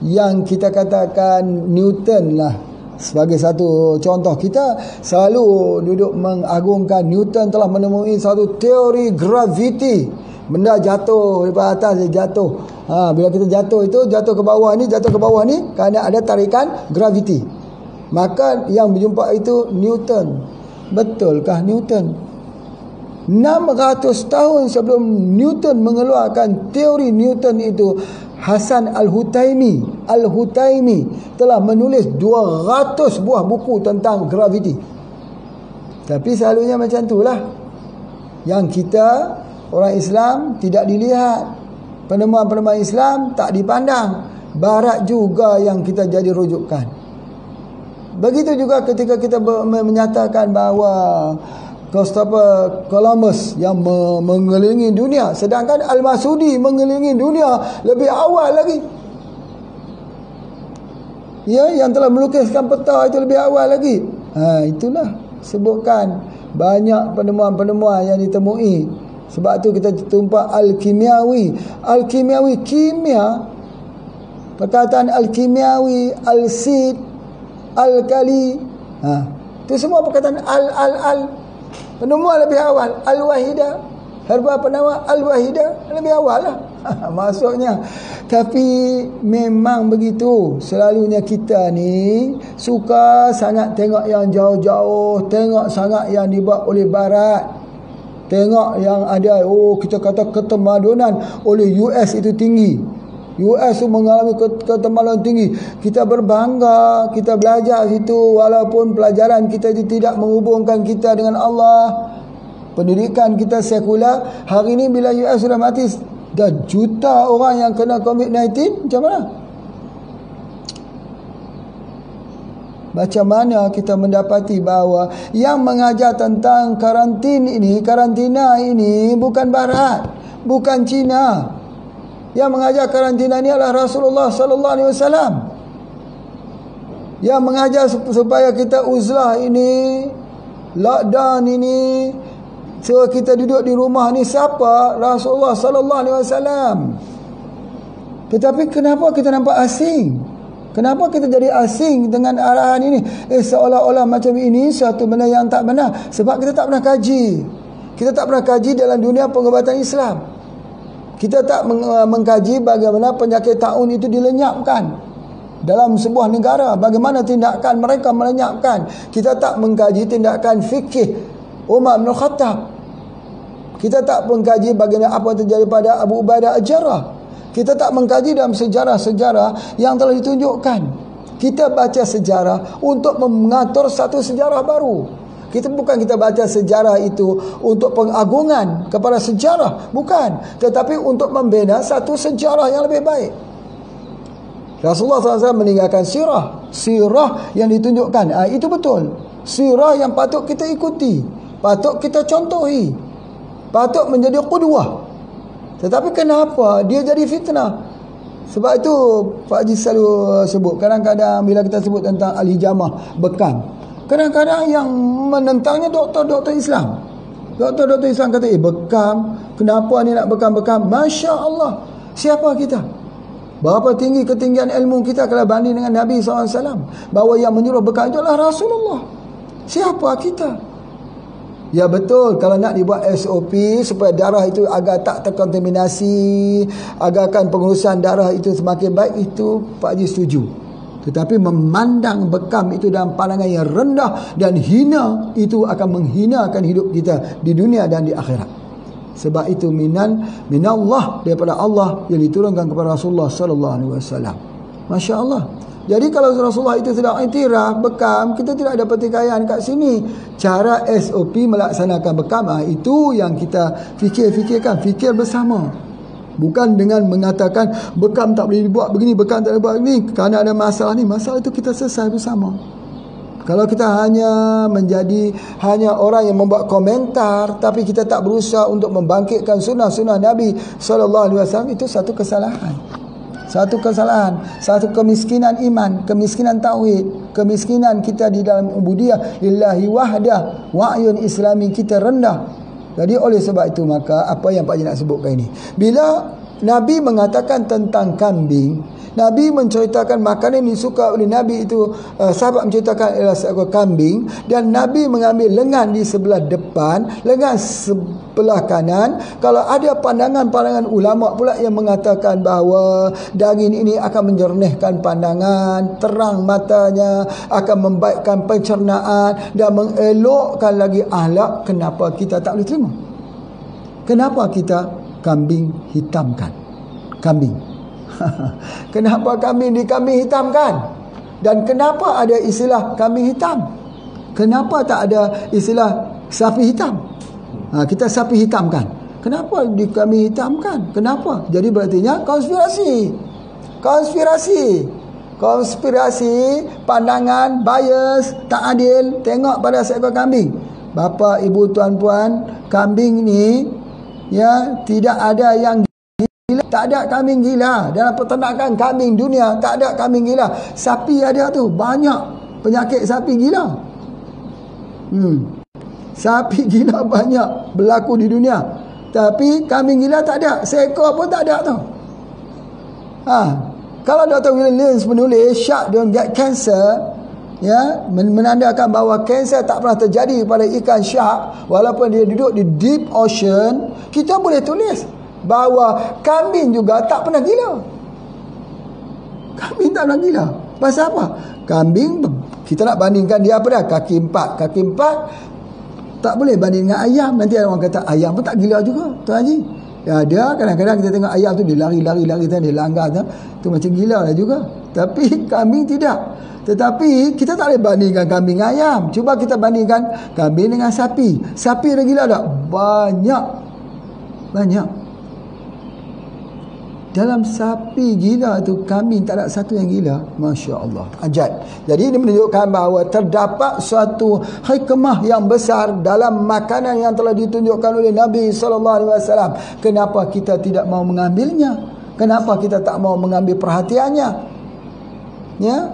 Yang kita katakan Newton lah sebagai satu contoh. Kita selalu duduk mengagungkan Newton telah menemui satu teori graviti. Benda jatuh daripada atas, dia jatuh. Bila kita jatuh itu jatuh ke bawah ni kerana ada tarikan graviti. Maka yang berjumpa itu Newton. Betulkah Newton? 600 tahun sebelum Newton mengeluarkan teori Newton itu, Hasan Al-Hutaimi telah menulis 200 buah buku tentang graviti. Tapi selalunya macam itulah. Yang kita orang Islam tidak dilihat. Penemuan-penemuan Islam tak dipandang. Barat juga yang kita jadi rujukan. Begitu juga ketika kita menyatakan bahawa Christopher Columbus yang mengelilingi dunia, sedangkan Al-Masudi mengelilingi dunia lebih awal lagi. Ya, yang telah melukiskan peta itu lebih awal lagi. Itulah sebutkan banyak penemuan-penemuan yang ditemui. Sebab tu kita tumpak Al-Kimiawi, kimia. Perkataan Al-Kimiawi, Al-Sid, Al-Kali. Itu semua perkataan al. Penemuan lebih awal. Al-Wahidah, herba penawar Al-Wahidah lebih awal lah. Maksudnya. Tapi memang begitu. Selalunya kita ni suka sangat tengok yang jauh-jauh, tengok sangat yang dibuat oleh Barat, tengok yang ada, kita kata ketemadunan oleh US itu tinggi. US mengalami ketemadunan tinggi. Kita berbangga, kita belajar situ walaupun pelajaran kita itu tidak menghubungkan kita dengan Allah. Pendidikan kita sekular. Hari ini bila US sudah mati, dah juta orang yang kena COVID-19, macam mana? Macam mana kita mendapati bahawa yang mengajar tentang karantina ini bukan Barat, bukan Cina. Yang mengajar karantina ini adalah Rasulullah sallallahu alaihi wasallam. Yang mengajar supaya kita uzlah ini, lockdown ini, supaya kita duduk di rumah ni siapa? Rasulullah sallallahu alaihi wasallam. Tetapi kenapa kita nampak asing? Kenapa kita jadi asing dengan arahan ini? Seolah-olah macam ini satu benda yang tak benar. Sebab kita tak pernah kaji. Kita tak pernah kaji dalam dunia pengobatan Islam. Kita tak mengkaji bagaimana penyakit taun itu dilenyapkan dalam sebuah negara. Bagaimana tindakan mereka melenyapkan. Kita tak mengkaji tindakan fikih Umar bin Khattab. Kita tak mengkaji bagaimana apa yang terjadi pada Abu Ubaidah Al-Jarrah. Kita tak mengkaji dalam sejarah-sejarah yang telah ditunjukkan. Kita baca sejarah untuk mengatur satu sejarah baru. Kita baca sejarah itu untuk pengagungan kepada sejarah, bukan, tetapi untuk membina satu sejarah yang lebih baik. Rasulullah SAW meninggalkan sirah yang ditunjukkan. Itu betul. Sirah yang patut kita ikuti, patut kita contohi, patut menjadi qudwah. Tetapi kenapa dia jadi fitnah? Sebab itu Pak Haji selalu sebut, kadang-kadang bila kita sebut tentang al-hijamah, bekam, kadang-kadang yang menentangnya doktor-doktor Islam. Doktor-doktor Islam kata, bekam, kenapa ni nak bekam-bekam? Masya Allah, siapa kita? Berapa tinggi ketinggian ilmu kita kalau banding dengan Nabi SAW? Bahawa yang menyuruh bekam itu adalah Rasulullah. Siapa kita? Ya betul, kalau nak dibuat SOP supaya darah itu agar tak terkontaminasi, agarkan pengurusan darah itu semakin baik, itu Pak Haji setuju. Tetapi memandang bekam itu dalam pandangan yang rendah dan hina, itu akan menghinakan hidup kita di dunia dan di akhirat. Sebab itu minallah, daripada Allah yang diturunkan kepada Rasulullah sallallahu alaihi wasallam. Masya-Allah. Jadi kalau Rasulullah itu sudah iktiraf bekam, kita tidak ada pertikaian kat sini. Cara SOP melaksanakan bekam, itu yang kita fikir bersama. Bukan dengan mengatakan bekam tak boleh dibuat begini, bekam tak boleh dibuat begini kerana ada masalah ni. Masalah itu kita selesai bersama. Kalau kita hanya orang yang membuat komentar, tapi kita tak berusaha untuk membangkitkan sunnah-sunnah Nabi SAW, itu satu kesalahan. Satu kemiskinan iman, kemiskinan tauhid, kemiskinan kita di dalam ubudiyah lillahi wahdah, wa'yun islami kita rendah. Jadi oleh sebab itu, maka apa yang Pak Haji nak sebutkan ini, bila Nabi mengatakan tentang kambing, Nabi menceritakan makanan yang disuka oleh Nabi itu, sahabat menceritakan ialah seekor kambing, dan Nabi mengambil lengan di sebelah depan, lengan sebelah kanan. Kalau ada pandangan-pandangan ulama pula yang mengatakan bahawa daging ini akan menjernihkan pandangan, terang matanya, akan membaikkan pencernaan dan mengelokkan lagi akhlak, kenapa kita tak boleh terima? Kenapa kita kambing hitamkan? Kambing Kenapa kambing dikambing hitamkan? Dan kenapa ada istilah kambing hitam? Kenapa tak ada istilah sapi hitam? Kita sapi hitamkan. Kenapa dikambing hitamkan? Kenapa? Jadi berartinya konspirasi, pandangan bias, tak adil. Tengok pada seekor kambing. Bapa, ibu, tuan-puan, kambing ni ya tidak ada yang gila, tak ada kambing gila dalam peternakan kambing dunia, tak ada kambing gila. Sapi ada tu, banyak penyakit sapi gila. Sapi gila banyak berlaku di dunia, tapi kambing gila tak ada, seekor pun tak ada tu. Kalau Dr. William Lynch menulis Shark Don't Get Cancer, ya, menandakan bahawa kanser tak pernah terjadi pada ikan shark walaupun dia duduk di deep ocean, kita boleh tulis bahawa kambing juga tak pernah gila. Kambing tak pernah gila. Pasal apa? Kambing, kita nak bandingkan dia apa dah? Kaki empat tak boleh banding dengan ayam. Nanti ada orang kata ayam pun tak gila juga, Tuan Haji. Ya, dia kadang-kadang kita tengok ayam tu dia lari, dia langgar tu macam gila lah juga. Tapi kambing tidak. Tetapi kita tak boleh bandingkan kambing dengan ayam. Cuba kita bandingkan kambing dengan sapi. Sapi ada gila tak? Banyak. Dalam sapi gila tu, kambing tak ada satu yang gila. Masya Allah, ajaib. Jadi ini menunjukkan bahawa terdapat suatu hikmah yang besar dalam makanan yang telah ditunjukkan oleh Nabi SAW. Kenapa kita tidak mau mengambilnya? Kenapa kita tak mau mengambil perhatiannya? Ya,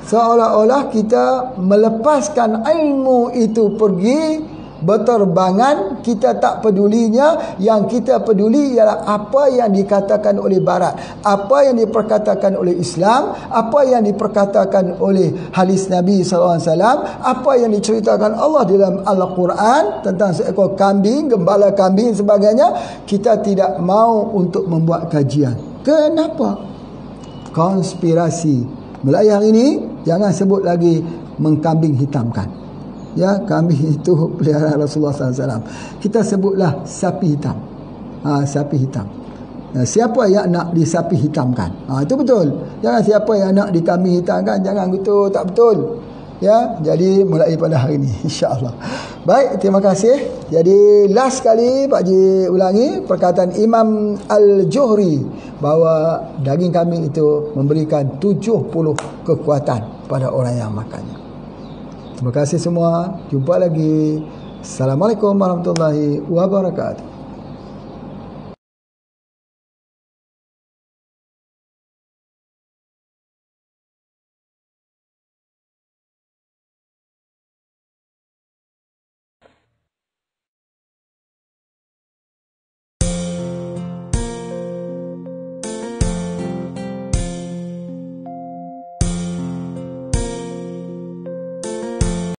seolah-olah kita melepaskan ilmu itu pergi berterbangan, kita tak pedulinya. Yang kita peduli ialah apa yang dikatakan oleh Barat, apa yang diperkatakan oleh Islam, apa yang diperkatakan oleh hadis Nabi SAW, apa yang diceritakan Allah dalam Al-Quran tentang seekor kambing, gembala kambing sebagainya. Kita tidak mau untuk membuat kajian. Kenapa? Konspirasi. Mulai hari ini jangan sebut lagi mengkambing hitamkan. Ya, kambing itu peliharaan Rasulullah SAW. Kita sebutlah sapi hitam. Sapi hitam. Siapa yang nak di sapi hitamkan? Itu betul. Jangan siapa yang nak di kambing hitamkan. Jangan gitu, tak betul. Ya, jadi mulai pada hari ini, insya-Allah. Baik, terima kasih. Jadi last kali Pak Haji ulangi perkataan Imam Al-Juhri bahawa daging kambing itu memberikan 70 kekuatan pada orang yang makannya. Terima kasih semua. Jumpa lagi. Assalamualaikum warahmatullahi wabarakatuh.